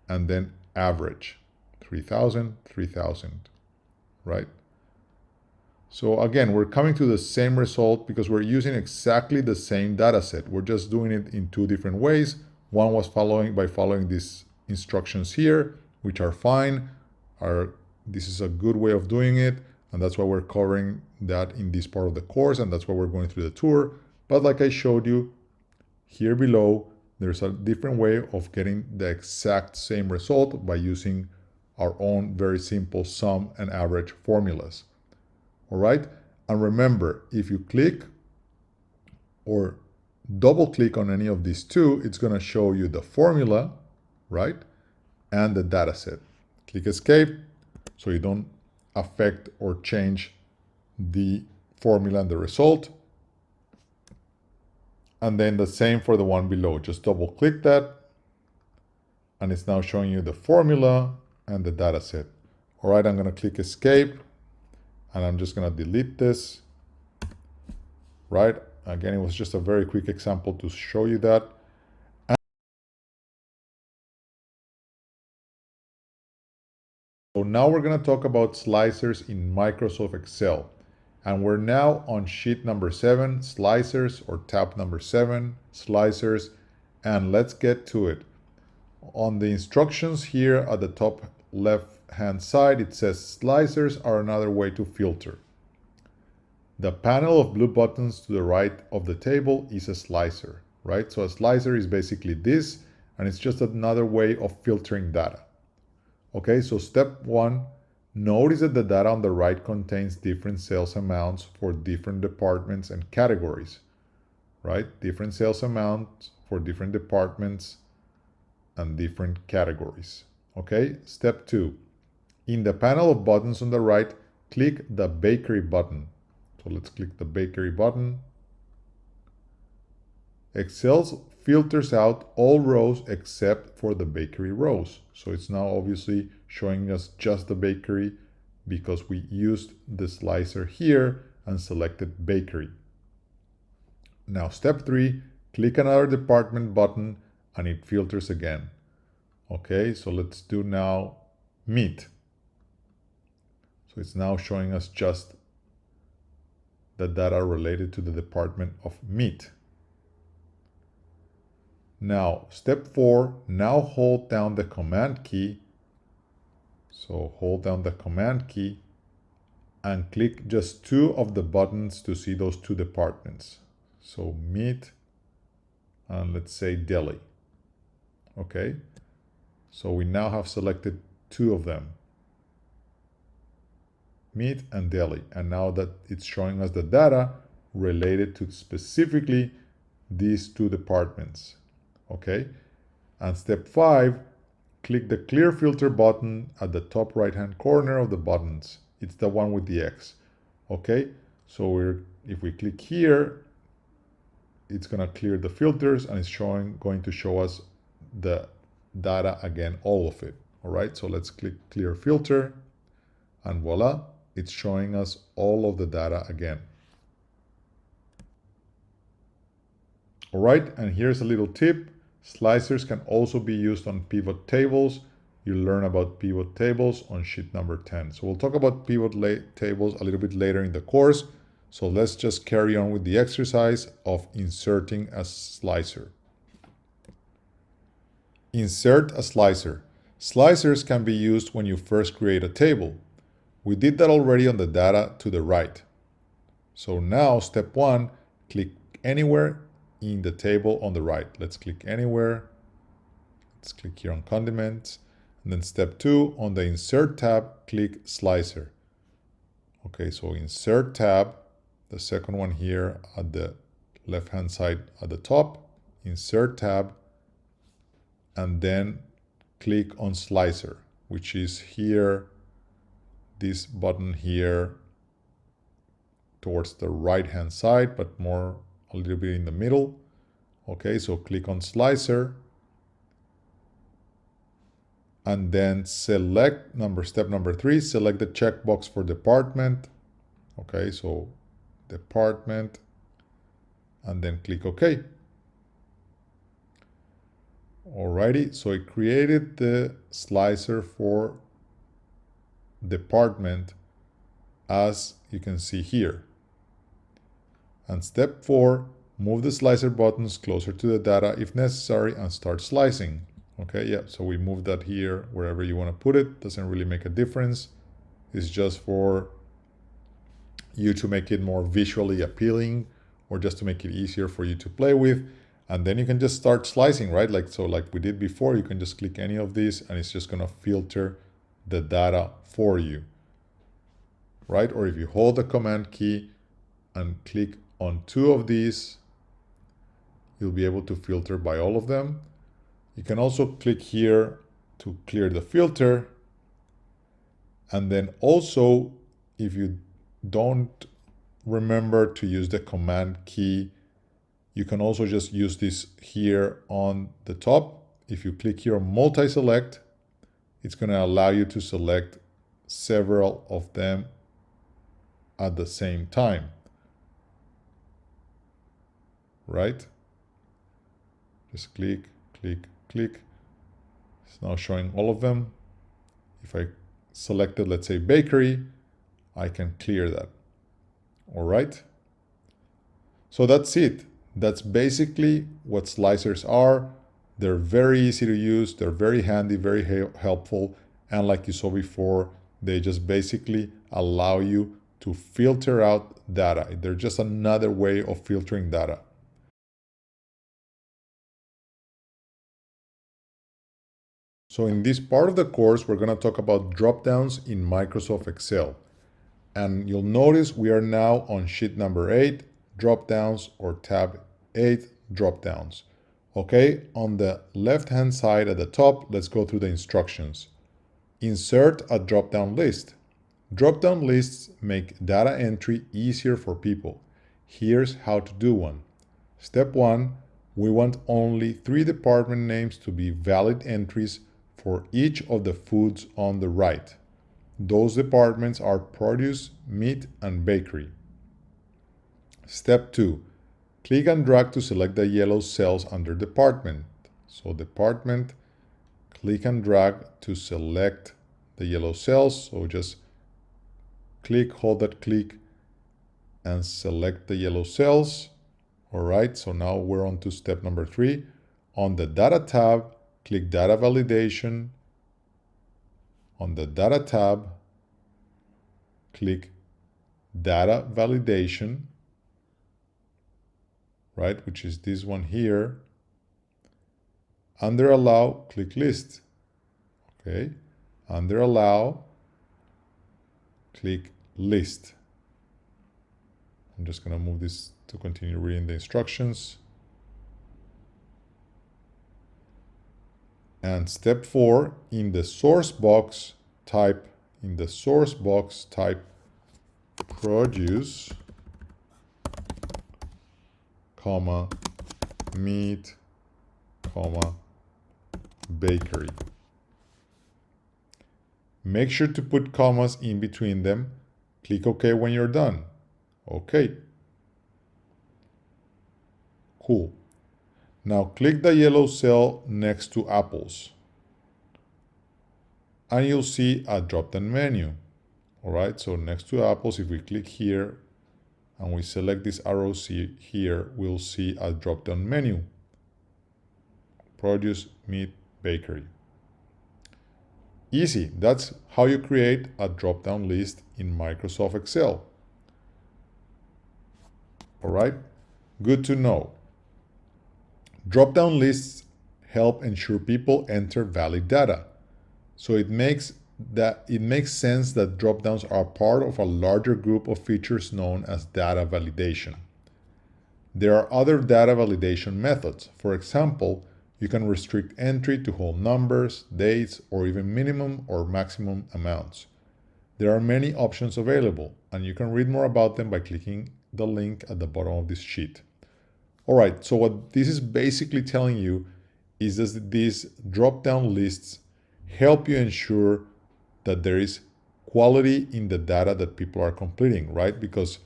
and then average. 3000, 3000, right? So again, we're coming to the same result because we're using exactly the same data set. We're just doing it in two different ways. One was by following these instructions here, which are fine. This is a good way of doing it, and that's why we're covering that in this part of the course, and that's why we're going through the tour. But like I showed you here below, there's a different way of getting the exact same result by using our own very simple sum and average formulas. All right, and remember, if you click or double click on any of these two, it's going to show you the formula, right, and the data set. Click escape so you don't affect or change the formula and the result. And then the same for the one below. Just double click that and it's now showing you the formula and the data set. All right, I'm going to click escape and I'm just going to delete this, right? Again, it was just a very quick example to show you that. So now we're going to talk about slicers in Microsoft Excel. And we're now on sheet number 7, slicers, or tab number 7, slicers. And let's get to it. On the instructions here at the top left-hand side, it says slicers are another way to filter. The panel of blue buttons to the right of the table is a slicer, right? So a slicer is basically this, and it's just another way of filtering data. Okay, so step 1, notice that the data on the right contains different sales amounts for different departments and categories, right? Different sales amounts for different departments and different categories. Okay, step 2, in the panel of buttons on the right, click the bakery button. So let's click the bakery button. Excel filters out all rows except for the bakery rows. So it's now obviously showing us just the bakery because we used the slicer here and selected bakery. Now step 3, click another department button and it filters again. Okay, so let's do now meat. So it's now showing us just the data related to the department of meat. Now, step 4, now hold down the command key. So hold down the command key and click just 2 of the buttons to see those 2 departments. So meat and let's say deli. Okay, so we now have selected 2 of them, meat and deli. And now that it's showing us the data related to specifically these 2 departments. Okay, and step 5, click the clear filter button at the top right hand corner of the buttons. It's the one with the X. Okay, so if we click here, it's going to clear the filters and it's going to show us the data again, all of it. All right, so let's click clear filter and voila, it's showing us all of the data again. All right, and here's a little tip. Slicers can also be used on pivot tables. You'll learn about pivot tables on sheet number 10. So we'll talk about pivot tables a little bit later in the course. So let's just carry on with the exercise of inserting a slicer. Insert a slicer. Slicers can be used when you first create a table. We did that already on the data to the right. So now step 1, click anywhere in the table on the right. Let's click anywhere. Let's click here on condiments. And then step 2, on the insert tab, click slicer. Okay, so insert tab, the second one here at the left hand side at the top, insert tab, and then click on slicer, which is here, this button here towards the right hand side, but more a little bit in the middle. Okay, so click on slicer and then select step number 3, select the checkbox for department. Okay, so department, and then click OK. Alrighty, so it created the slicer for department as you can see here. And step 4, move the slicer buttons closer to the data if necessary and start slicing. Okay, yeah, so we move that here wherever you want to put it. Doesn't really make a difference. It's just for you to make it more visually appealing or just to make it easier for you to play with. And then you can just start slicing, right? Like we did before, you can just click any of these and it's just going to filter the data for you, right? Or if you hold the command key and click on 2 of these, you'll be able to filter by all of them. You can also click here to clear the filter. And then also, if you don't remember to use the command key, you can also just use this here on the top. If you click here on multi-select, it's going to allow you to select several of them at the same time, right? Just click, click, click. It's now showing all of them. If I selected, let's say, bakery, I can clear that. All right. So that's it. That's basically what slicers are. They're very easy to use. They're very handy, very helpful. And like you saw before, they just basically allow you to filter out data. They're just another way of filtering data. So in this part of the course, we're going to talk about drop-downs in Microsoft Excel. And you'll notice we are now on sheet number 8, drop-downs, or tab 8, drop-downs. Okay, on the left-hand side at the top, let's go through the instructions. Insert a drop-down list. Drop-down lists make data entry easier for people. Here's how to do one. Step 1, we want only 3 department names to be valid entries for each of the foods on the right. Those departments are produce, meat, and bakery. Step 2, click and drag to select the yellow cells under department. So department, click and drag to select the yellow cells. So just click, hold that click, and select the yellow cells. All right, so now we're on to step number 3. On the Data tab, click Data Validation. On the Data tab, click Data Validation, right, which is this one here. Under Allow, click List. Okay, under Allow, click List. I'm just going to move this to continue reading the instructions. And step 4, in the source box, type produce, comma, meat, comma, bakery. Make sure to put commas in between them. Click OK when you're done. OK. Cool. Now click the yellow cell next to apples. And you'll see a drop-down menu. All right, so next to apples, if we click here and we select this arrow here, we'll see a drop-down menu. Produce, meat, bakery. Easy. That's how you create a drop-down list in Microsoft Excel. All right, good to know. Drop-down lists help ensure people enter valid data. So it makes sense that drop-downs are part of a larger group of features known as data validation. There are other data validation methods. For example, you can restrict entry to whole numbers, dates, or even minimum or maximum amounts. There are many options available, and you can read more about them by clicking the link at the bottom of this sheet. All right, so what this is basically telling you is that these drop-down lists help you ensure that there is quality in the data that people are completing, right? Because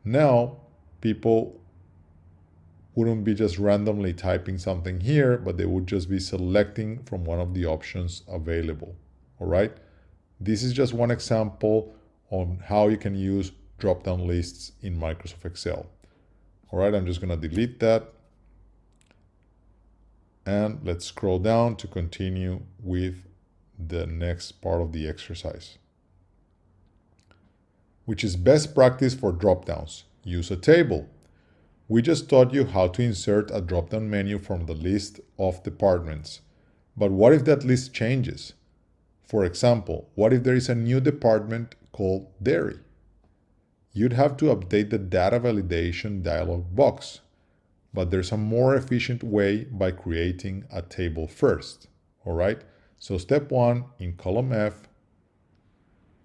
now people wouldn't be just randomly typing something here, but they would just be selecting from one of the options available, all right? This is just one example on how you can use drop-down lists in Microsoft Excel. All right, I'm just gonna delete that. And let's scroll down to continue with the next part of the exercise, which is best practice for drop-downs. Use a table. We just taught you how to insert a drop-down menu from the list of departments. But what if that list changes? For example, what if there is a new department called Dairy? You'd have to update the data validation dialog box. But there's a more efficient way by creating a table first, all right? So step one, in column F,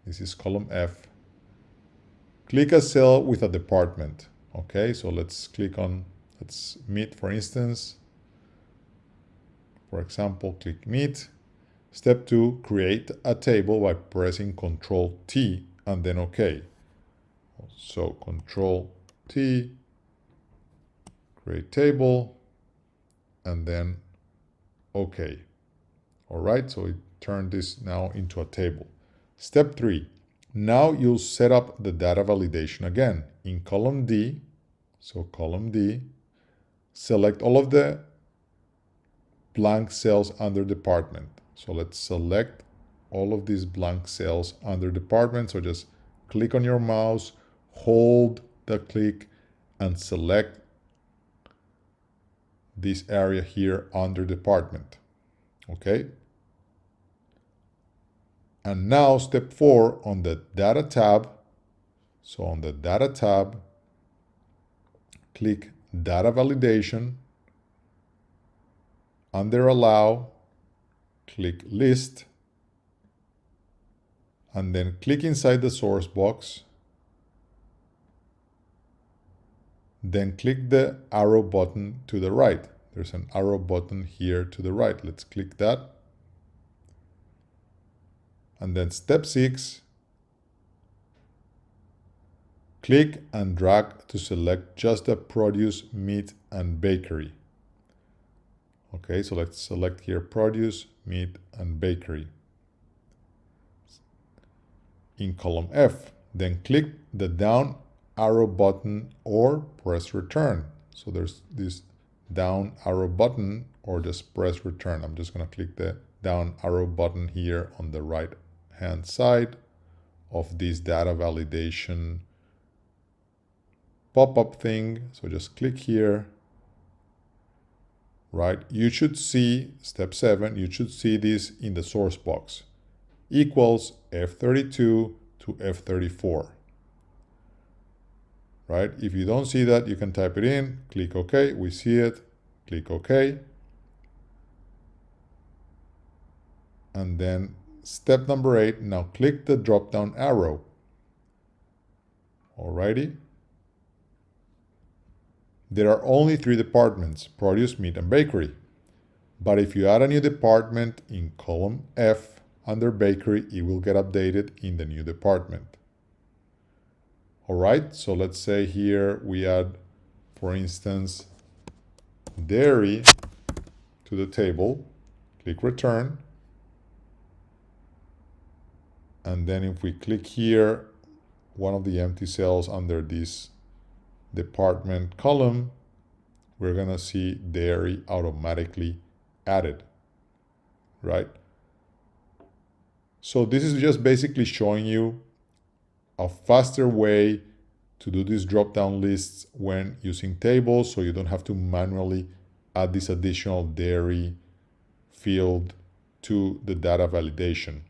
this is column F, click a cell with a department, okay? So let's click on, let's meat, for instance. For example, click meat. Step two, create a table by pressing Control T and then OK. So Control T, create table, and then OK. All right, so it turned this now into a table. Step three, now you'll set up the data validation again. In column D, so column D, select all of the blank cells under department. So let's select all of these blank cells under department. So just click on your mouse, hold the click, and select this area here under department, okay? And now step four, on the data tab, so on the data tab, click data validation, under allow, click list, and then click inside the source box, then click the arrow button to the right. There's an arrow button here to the right. Let's click that. And then step 6, click and drag to select just the produce, meat, and bakery. Okay, so let's select here produce, meat, and bakery. In column F, then click the down arrow button or press return. So there's this down arrow button or just press return. I'm just going to click the down arrow button here on the right hand side of this data validation pop-up thing. So just click here, right? You should see step 7, you should see this in the source box, equals F32 to F34. Right? If you don't see that, you can type it in, click OK, we see it, click OK. And then step number 8, now click the drop-down arrow. Alrighty. There are only 3 departments, produce, meat, and bakery. But if you add a new department in column F under bakery, it will get updated in the new department. All right, so let's say here we add, for instance, dairy to the table, click return. And then if we click here, one of the empty cells under this department column, we're gonna see dairy automatically added, right? So this is just basically showing you a faster way to do these drop-down lists when using tables, so you don't have to manually add this additional dairy field to the data validation.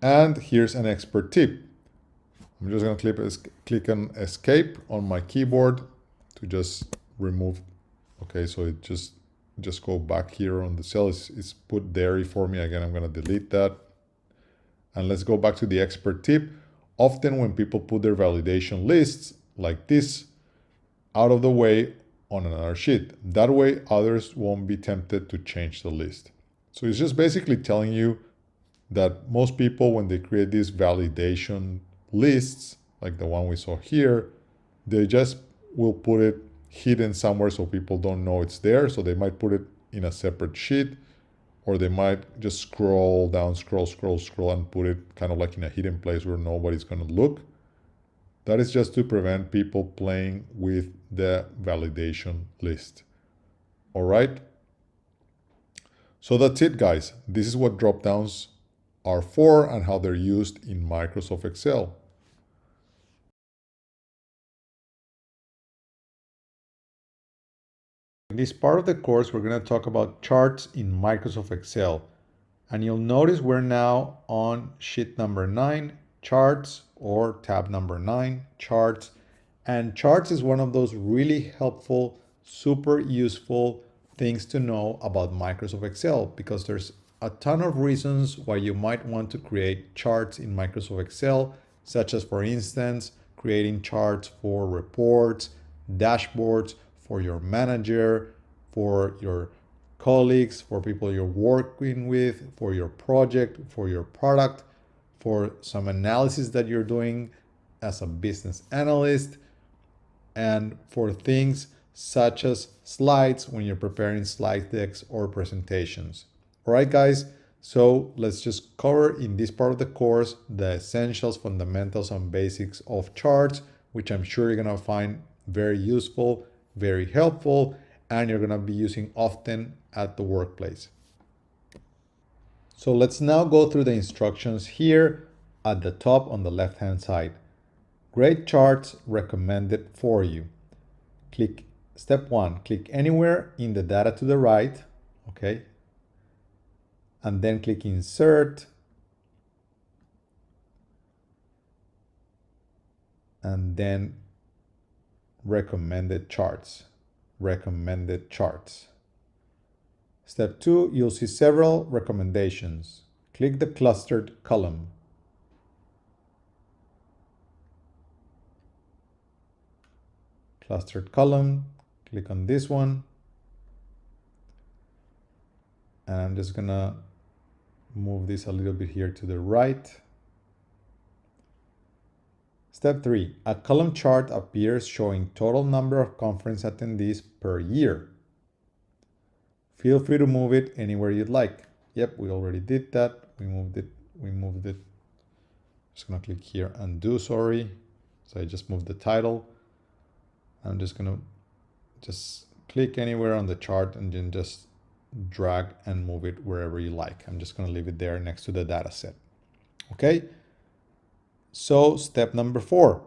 And here's an expert tip. I'm just going to click on escape on my keyboard to just remove. Okay, so it just go back here on the cell. It's put dairy for me. Again, I'm going to delete that. And let's go back to the expert tip. Often when people put their validation lists like this out of the way on another sheet, that way others won't be tempted to change the list. So it's just basically telling you that most people, when they create these validation lists, like the one we saw here, they just will put it hidden somewhere so people don't know it's there. So they might put it in a separate sheet, or they might just scroll down, scroll, and put it kind of like in a hidden place where nobody's going to look. That is just to prevent people playing with the validation list. All right. So that's it, guys. This is what drop-downs are for and how they're used in Microsoft Excel. In this part of the course, we're going to talk about charts in Microsoft Excel. And you'll notice we're now on sheet number 9, charts, or tab number 9, charts. And charts is one of those really helpful, super useful things to know about Microsoft Excel, because there's a ton of reasons why you might want to create charts in Microsoft Excel, such as, for instance, creating charts for reports, dashboards, for your manager, for your colleagues, for people you're working with, for your project, for your product, for some analysis that you're doing as a business analyst, and for things such as slides when you're preparing slide decks or presentations. All right, guys, so let's just cover in this part of the course the essentials, fundamentals, and basics of charts, which I'm sure you're going to find very useful, very helpful, and you're going to be using often at the workplace. So let's now go through the instructions here at the top on the left-hand side. Great charts recommended for you. Click step 1, click anywhere in the data to the right, okay? And then click insert. And then recommended charts. Recommended charts. Step 2, you'll see several recommendations. Click the clustered column. Clustered column, click on this one. And I'm just gonna move this a little bit here to the right. Step 3, a column chart appears showing total number of conference attendees per year. Feel free to move it anywhere you'd like. Yep, we already did that. We moved it. Just gonna click here, undo, sorry. So I just moved the title. I'm just gonna click anywhere on the chart and then just drag and move it wherever you like. I'm just gonna leave it there next to the data set. Okay. So step number 4.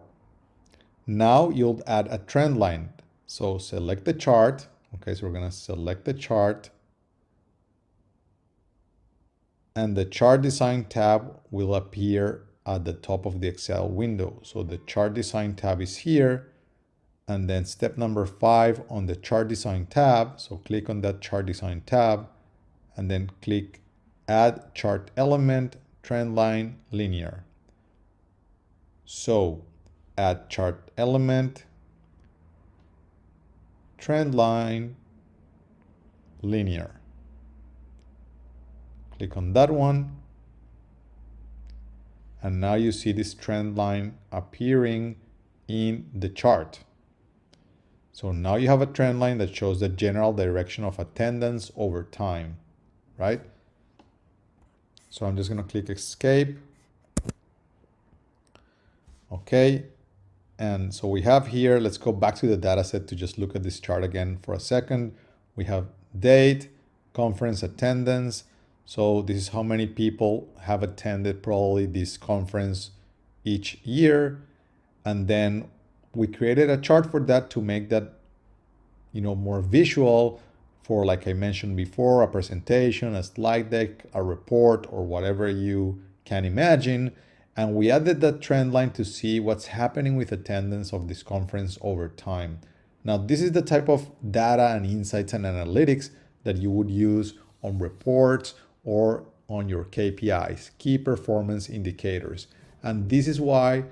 Now you'll add a trend line. So select the chart. Okay, so we're going to select the chart. And the chart design tab will appear at the top of the Excel window. So the chart design tab is here. And then step number 5 on the chart design tab. So click on that chart design tab and then click add chart element, trend line, linear. So add chart element, trend line, linear. Click on that one. And now you see this trend line appearing in the chart. So now you have a trend line that shows the general direction of attendance over time, right? So I'm just going to click escape. Okay, and so we have here, let's go back to the data set to just look at this chart again for a second. We have date, conference attendance. So this is how many people have attended probably this conference each year. And then we created a chart for that to make that, more visual for, like I mentioned before, a presentation, a slide deck, a report, or whatever you can imagine. And we added that trend line to see what's happening with attendance of this conference over time. Now, this is the type of data and insights and analytics that you would use on reports or on your KPIs, key performance indicators. And this is why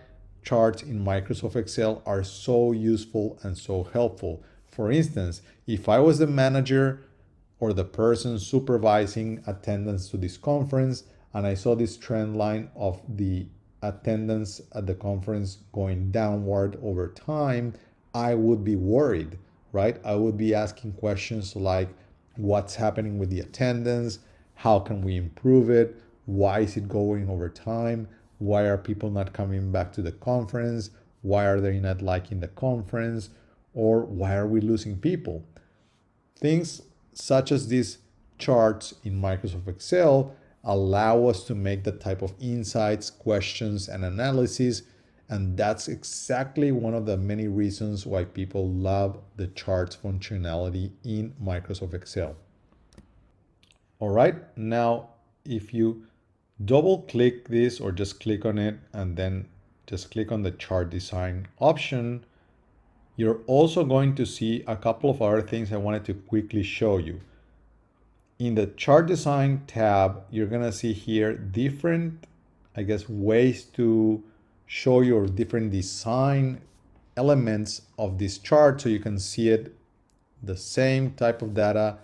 charts in Microsoft Excel are so useful and so helpful. For instance, if I was the manager or the person supervising attendance to this conference, and I saw this trend line of the attendance at the conference going downward over time, I would be worried, right? I would be asking questions like, what's happening with the attendance? How can we improve it? Why is it going over time? Why are people not coming back to the conference? Why are they not liking the conference? Or why are we losing people? Things such as these charts in Microsoft Excel allow us to make that type of insights, questions, and analysis. And that's exactly one of the many reasons why people love the charts functionality in Microsoft Excel. All right, now if you double click this or just click on it and then just click on the chart design option, you're also going to see a couple of other things I wanted to quickly show you. In the chart design tab, you're gonna see here different, I guess, ways to show your different design elements of this chart so you can see it, the same type of data,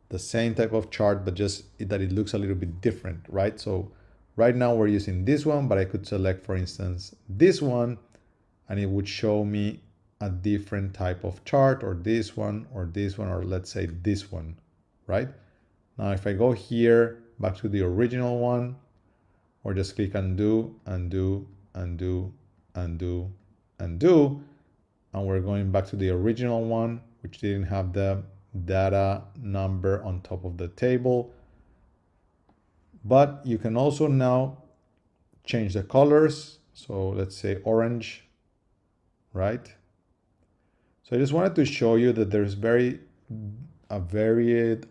the same type of chart, but just that it looks a little bit different, right? So right now we're using this one, but I could select, for instance, this one, and it would show me a different type of chart, or this one, or this one, or let's say this one, right? Now, if I go here back to the original one, or just click undo, undo, undo, undo, undo, and we're going back to the original one, which didn't have the data number on top of the table. But you can also now change the colors. So let's say orange, right? So I just wanted to show you that there's a varied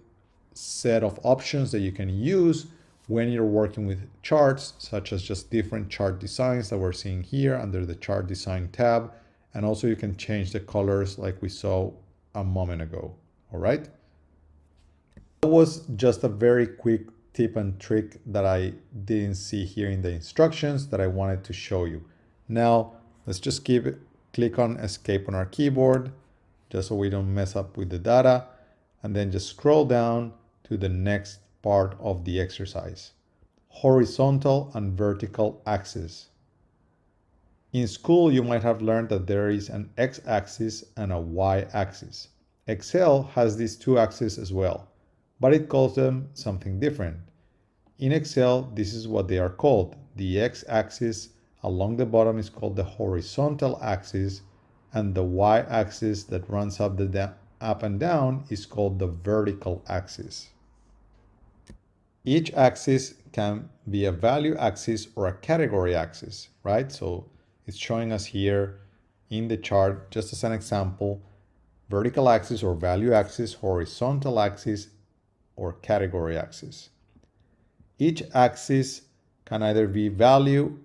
set of options that you can use when you're working with charts, such as just different chart designs that we're seeing here under the chart design tab. And also you can change the colors like we saw a moment ago. All right. That was just a very quick tip and trick that I didn't see here in the instructions that I wanted to show you. Now let's just click on escape on our keyboard just so we don't mess up with the data, and then just scroll down to the next part of the exercise, horizontal and vertical axis. In school, you might have learned that there is an x-axis and a y-axis. Excel has these two axes as well, but it calls them something different. In Excel, this is what they are called. The x-axis along the bottom is called the horizontal axis, and the y-axis that runs up and down is called the vertical axis. Each axis can be a value axis or a category axis, right? So it's showing us here in the chart, just as an example, vertical axis or value axis, horizontal axis, or category axis. Each axis can either be value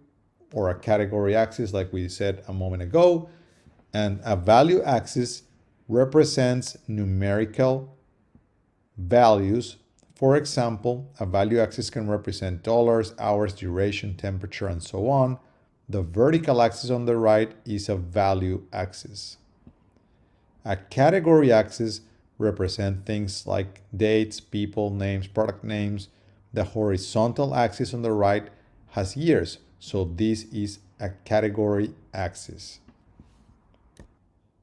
or a category axis, like we said a moment ago. And a value axis represents numerical values. For example, a value axis can represent dollars, hours, duration, temperature, and so on. The vertical axis on the right is a value axis. A category axis represents things like dates, people, names, product names. The horizontal axis on the right has years, so this is a category axis.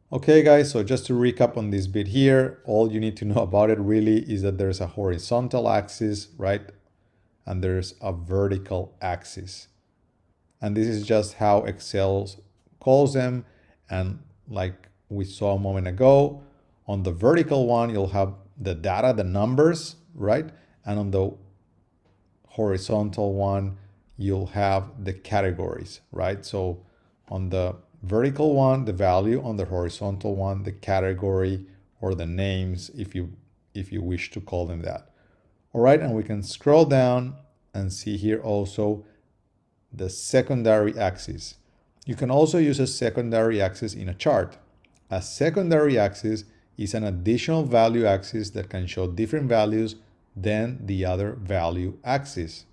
Okay guys, so just to recap on this bit here, all you need to know about it really is that there's a horizontal axis, right? And there's a vertical axis. And this is just how Excel calls them. And like we saw a moment ago, on the vertical one, you'll have the data, the numbers, right? And on the horizontal one, you'll have the categories, right? So on the vertical one, the value, on the horizontal one, the category or the names, if you wish to call them that. All right, and we can scroll down and see here also the secondary axis. You can also use a secondary axis in a chart. A secondary axis is an additional value axis that can show different values than the other value axis.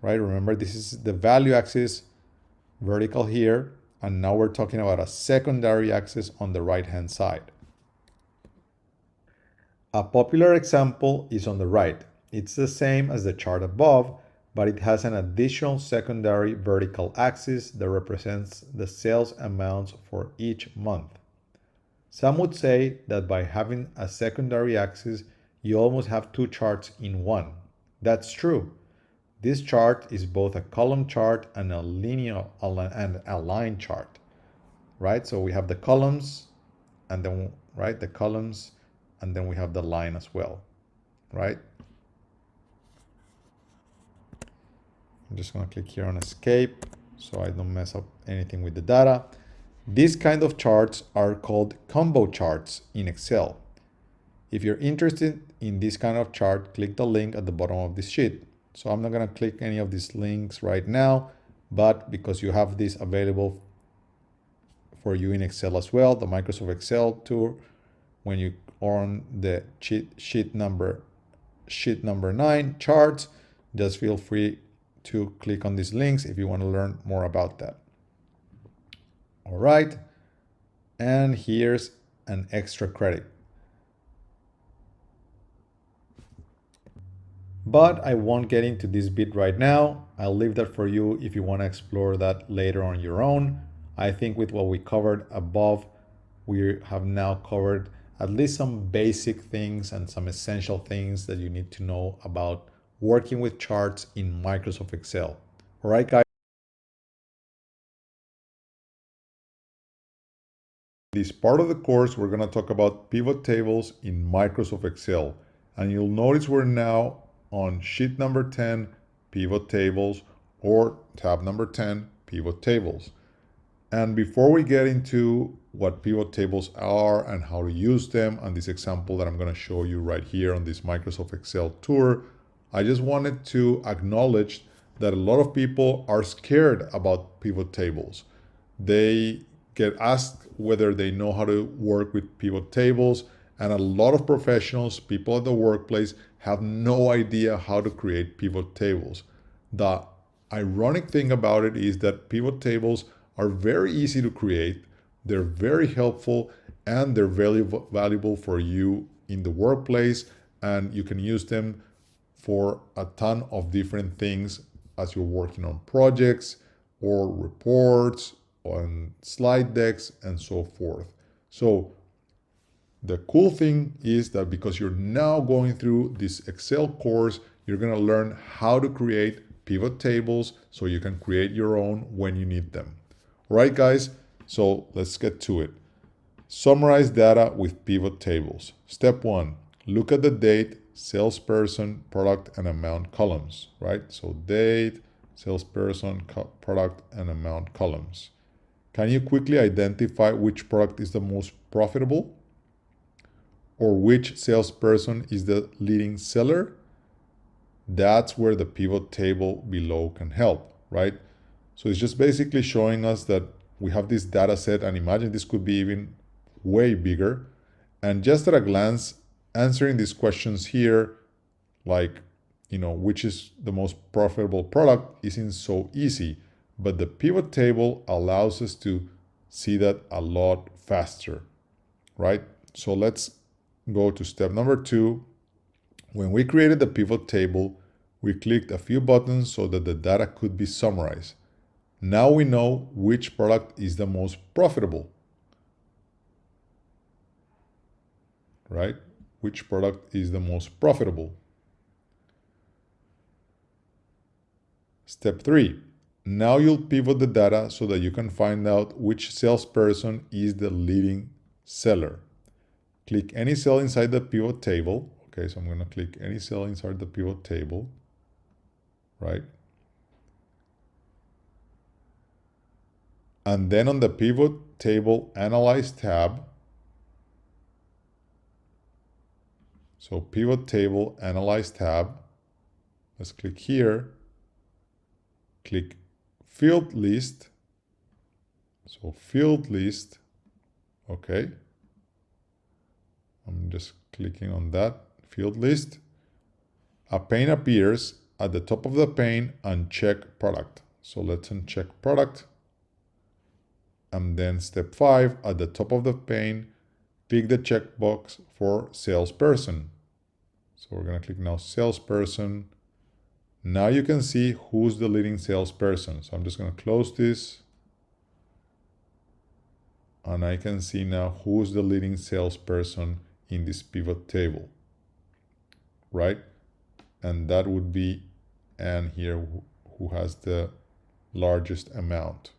Right? Remember, this is the value axis vertical here, and now we're talking about a secondary axis on the right-hand side. A popular example is on the right. It's the same as the chart above, but it has an additional secondary vertical axis that represents the sales amounts for each month. Some would say that by having a secondary axis, you almost have two charts in one. That's true. This chart is both a column chart and a linear and a line chart, right? So we have the columns and then, right, the columns, and then we have the line as well, right? I'm just gonna click here on escape so I don't mess up anything with the data. These kind of charts are called combo charts in Excel. If you're interested in this kind of chart, click the link at the bottom of this sheet. So I'm not gonna click any of these links right now, but because you have this available for you in Excel as well, the Microsoft Excel tool, when you are on the sheet number 9 charts, just feel free to click on these links if you want to learn more about that. All right, and here's an extra credit. But I won't get into this bit right now. I'll leave that for you if you want to explore that later on your own. I think with what we covered above, we have now covered at least some basic things and some essential things that you need to know about working with charts in Microsoft Excel. All right, guys. This part of the course, we're going to talk about pivot tables in Microsoft Excel. And you'll notice we're now on sheet number 10, pivot tables, or tab number 10, pivot tables. And before we get into what pivot tables are and how to use them, and this example that I'm going to show you right here on this Microsoft Excel tour, I just wanted to acknowledge that a lot of people are scared about pivot tables. They get asked whether they know how to work with pivot tables, and a lot of professionals, people at the workplace, have no idea how to create pivot tables. The ironic thing about it is that pivot tables are very easy to create, they're very helpful, and they're very valuable for you in the workplace, and you can use them for a ton of different things as you're working on projects or reports, on slide decks, and so forth. So the cool thing is that because you're now going through this Excel course, you're going to learn how to create pivot tables so you can create your own when you need them. All right, guys, so let's get to it. Summarize data with pivot tables. Step 1, look at the date, salesperson, product, and amount columns, right? So date, salesperson, product, and amount columns. Can you quickly identify which product is the most profitable? Or which salesperson is the leading seller? That's where the pivot table below can help, right? So it's just basically showing us that we have this data set, and imagine this could be even way bigger. And just at a glance, answering these questions here, like, which is the most profitable product, isn't so easy. But the pivot table allows us to see that a lot faster, right? So let's go to step number 2. When we created the pivot table, we clicked a few buttons so that the data could be summarized. Now we know which product is the most profitable, right? Which product is the most profitable. Step 3. Now you'll pivot the data so that you can find out which salesperson is the leading seller. Click any cell inside the pivot table. Okay, so I'm going to click any cell inside the pivot table, right? And then on the pivot table analyze tab, so pivot table analyze tab, let's click here, click field list, so field list, okay. I'm just clicking on that field list. A pane appears at the top of the pane, uncheck product. So let's uncheck product. And then step 5, at the top of the pane, click the checkbox for salesperson. So we're going to click now salesperson. Now you can see who's the leading salesperson. So I'm just going to close this. And I can see now who's the leading salesperson in this pivot table, right? And that would be Anne here, who has the largest amount.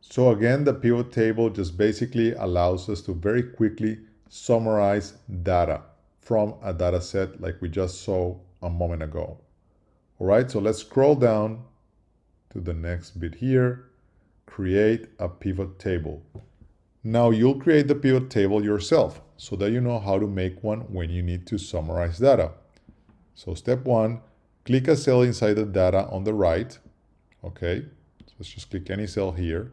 So again, the pivot table just basically allows us to very quickly summarize data from a data set like we just saw a moment ago. All right, so let's scroll down to the next bit here, create a pivot table. Now you'll create the pivot table yourself so that you know how to make one when you need to summarize data. So step one, click a cell inside the data on the right. Okay, so let's just click any cell here.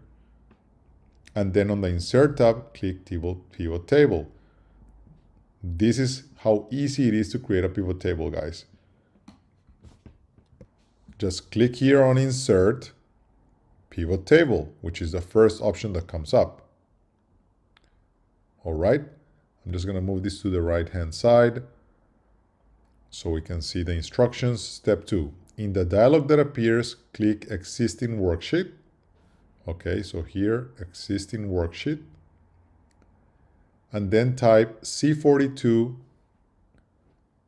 And then on the Insert tab, click Pivot Table. This is how easy it is to create a pivot table, guys. Just click here on Insert, Pivot Table, which is the first option that comes up. All right, I'm just going to move this to the right-hand side so we can see the instructions. Step two, in the dialog that appears, click Existing Worksheet. Okay, so here, Existing Worksheet. And then type C42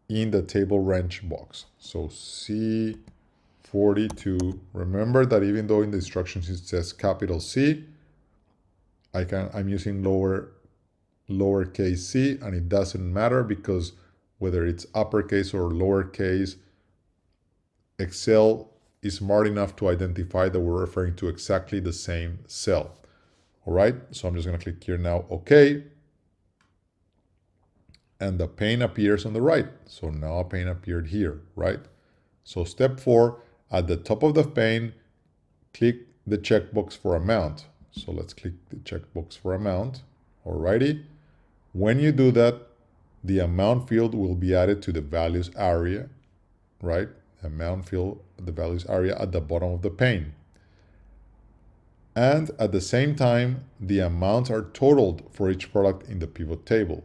in the table range box. So C42. Remember that even though in the instructions it says capital C, I'm using lowercase c, and it doesn't matter because whether it's uppercase or lowercase, Excel is smart enough to identify that we're referring to exactly the same cell. All right, so I'm just going to click here now, OK. And the pane appears on the right. So now a pane appeared here, right? So step four, at the top of the pane, click the checkbox for amount. So let's click the checkbox for amount. Alrighty. When you do that, the amount field will be added to the values area, right? Amount field, the values area at the bottom of the pane. And at the same time, the amounts are totaled for each product in the pivot table.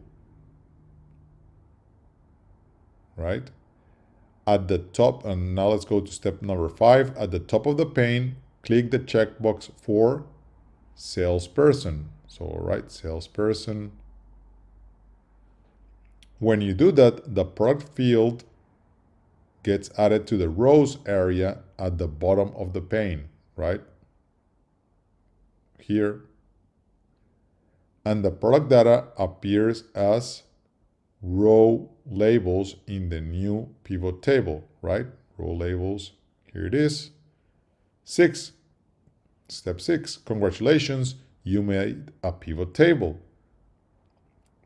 Right? At the top, and now let's go to step number 5. At the top of the pane, click the checkbox for salesperson. So, all right, salesperson. When you do that, the product field gets added to the rows area at the bottom of the pane, right? Here. And the product data appears as row labels in the new pivot table, right? Row labels, here it is. 6, step 6, congratulations, you made a pivot table.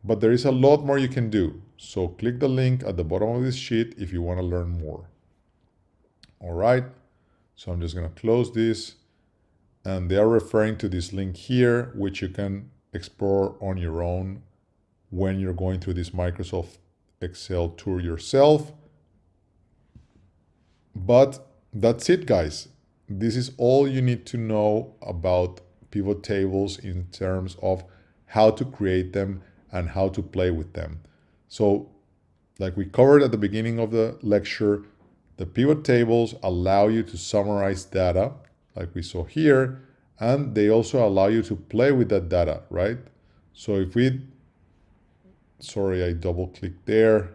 But there is a lot more you can do. So click the link at the bottom of this sheet if you want to learn more. All right, so I'm just going to close this. And they are referring to this link here, which you can explore on your own when you're going through this Microsoft Excel tour yourself. But that's it, guys. This is all you need to know about pivot tables in terms of how to create them and how to play with them. So, like we covered at the beginning of the lecture, the pivot tables allow you to summarize data, like we saw here, and they also allow you to play with that data, right? So if we, sorry, I double clicked there.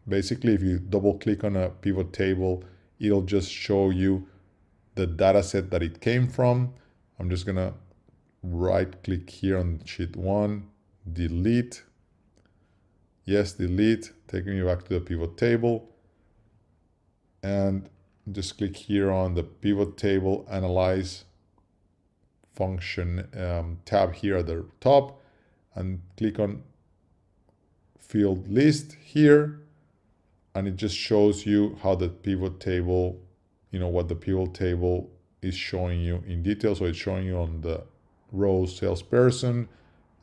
Basically, if you double click on a pivot table, it'll just show you the data set that it came from. I'm just gonna right click here on sheet 1, delete. Yes, delete, taking you back to the pivot table. And just click here on the pivot table analyze function tab here at the top, and click on field list here, and it just shows you how the pivot table, what the pivot table is showing you in detail. So it's showing you on the row salesperson,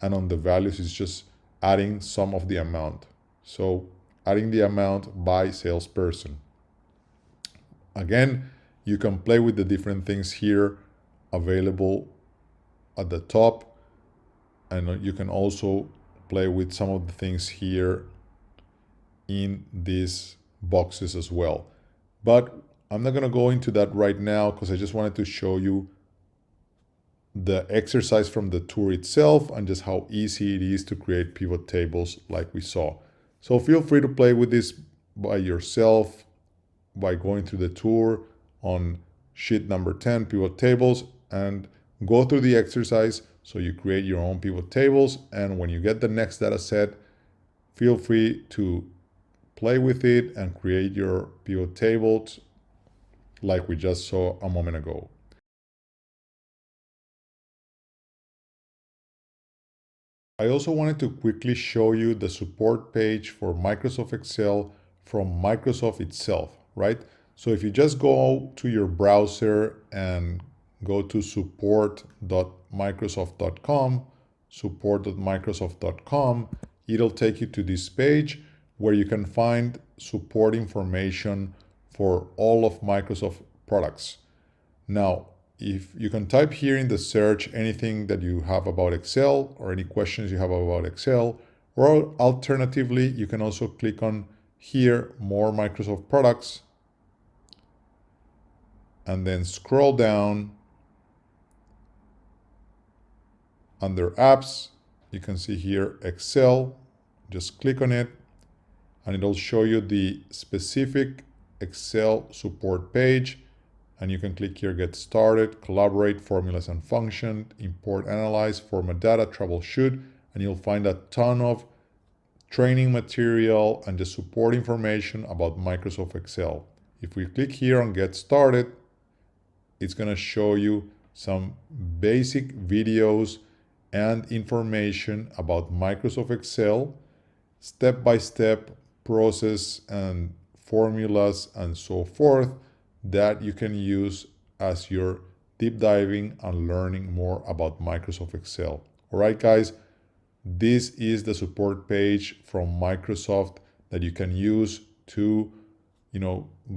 and on the values it's just adding some of the amount. So adding the amount by salesperson. Again, you can play with the different things here available at the top. And you can also play with some of the things here in these boxes as well. But I'm not going to go into that right now because I just wanted to show you the exercise from the tour itself and just how easy it is to create pivot tables like we saw. So feel free to play with this by yourself by going through the tour on sheet number 10, pivot tables, and go through the exercise so you create your own pivot tables. And when you get the next data set, feel free to play with it and create your pivot tables like we just saw a moment ago. I also wanted to quickly show you the support page for Microsoft Excel from Microsoft itself, right? So if you just go to your browser and go to support.microsoft.com, support.microsoft.com, it'll take you to this page where you can find support information for all of Microsoft products. Now, if you can type here in the search anything that you have about Excel or any questions you have about Excel, or alternatively, you can also click on here, more Microsoft products, and then scroll down under apps. You can see here Excel, just click on it and it'll show you the specific Excel support page. And you can click here, get started, collaborate, formulas and function, import, analyze, format data, troubleshoot, and you'll find a ton of training material and the support information about Microsoft Excel. If we click here on get started, it's going to show you some basic videos and information about Microsoft Excel, step-by-step process and formulas and so forth that you can use as you're deep diving and learning more about Microsoft Excel. All right, guys, this is the support page from Microsoft that you can use to,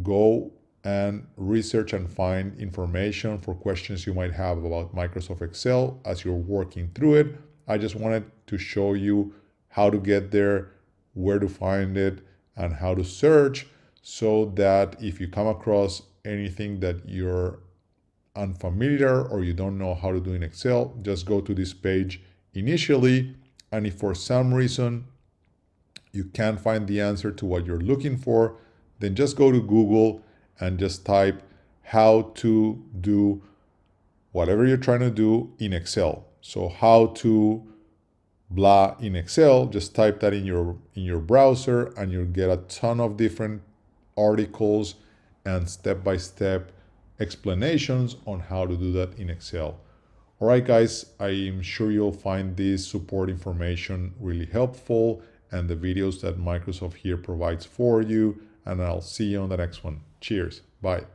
go and research and find information for questions you might have about Microsoft Excel as you're working through it. I just wanted to show you how to get there, where to find it, and how to search so that if you come across anything that you're unfamiliar or you don't know how to do in Excel, just go to this page initially. And if for some reason you can't find the answer to what you're looking for, then just go to Google and just type how to do whatever you're trying to do in Excel. So how to blah in Excel, just type that in your browser and you'll get a ton of different articles and step-by-step explanations on how to do that in Excel. All right, guys, I'm sure you'll find this support information really helpful and the videos that Microsoft here provides for you, and I'll see you on the next one. Cheers. Bye.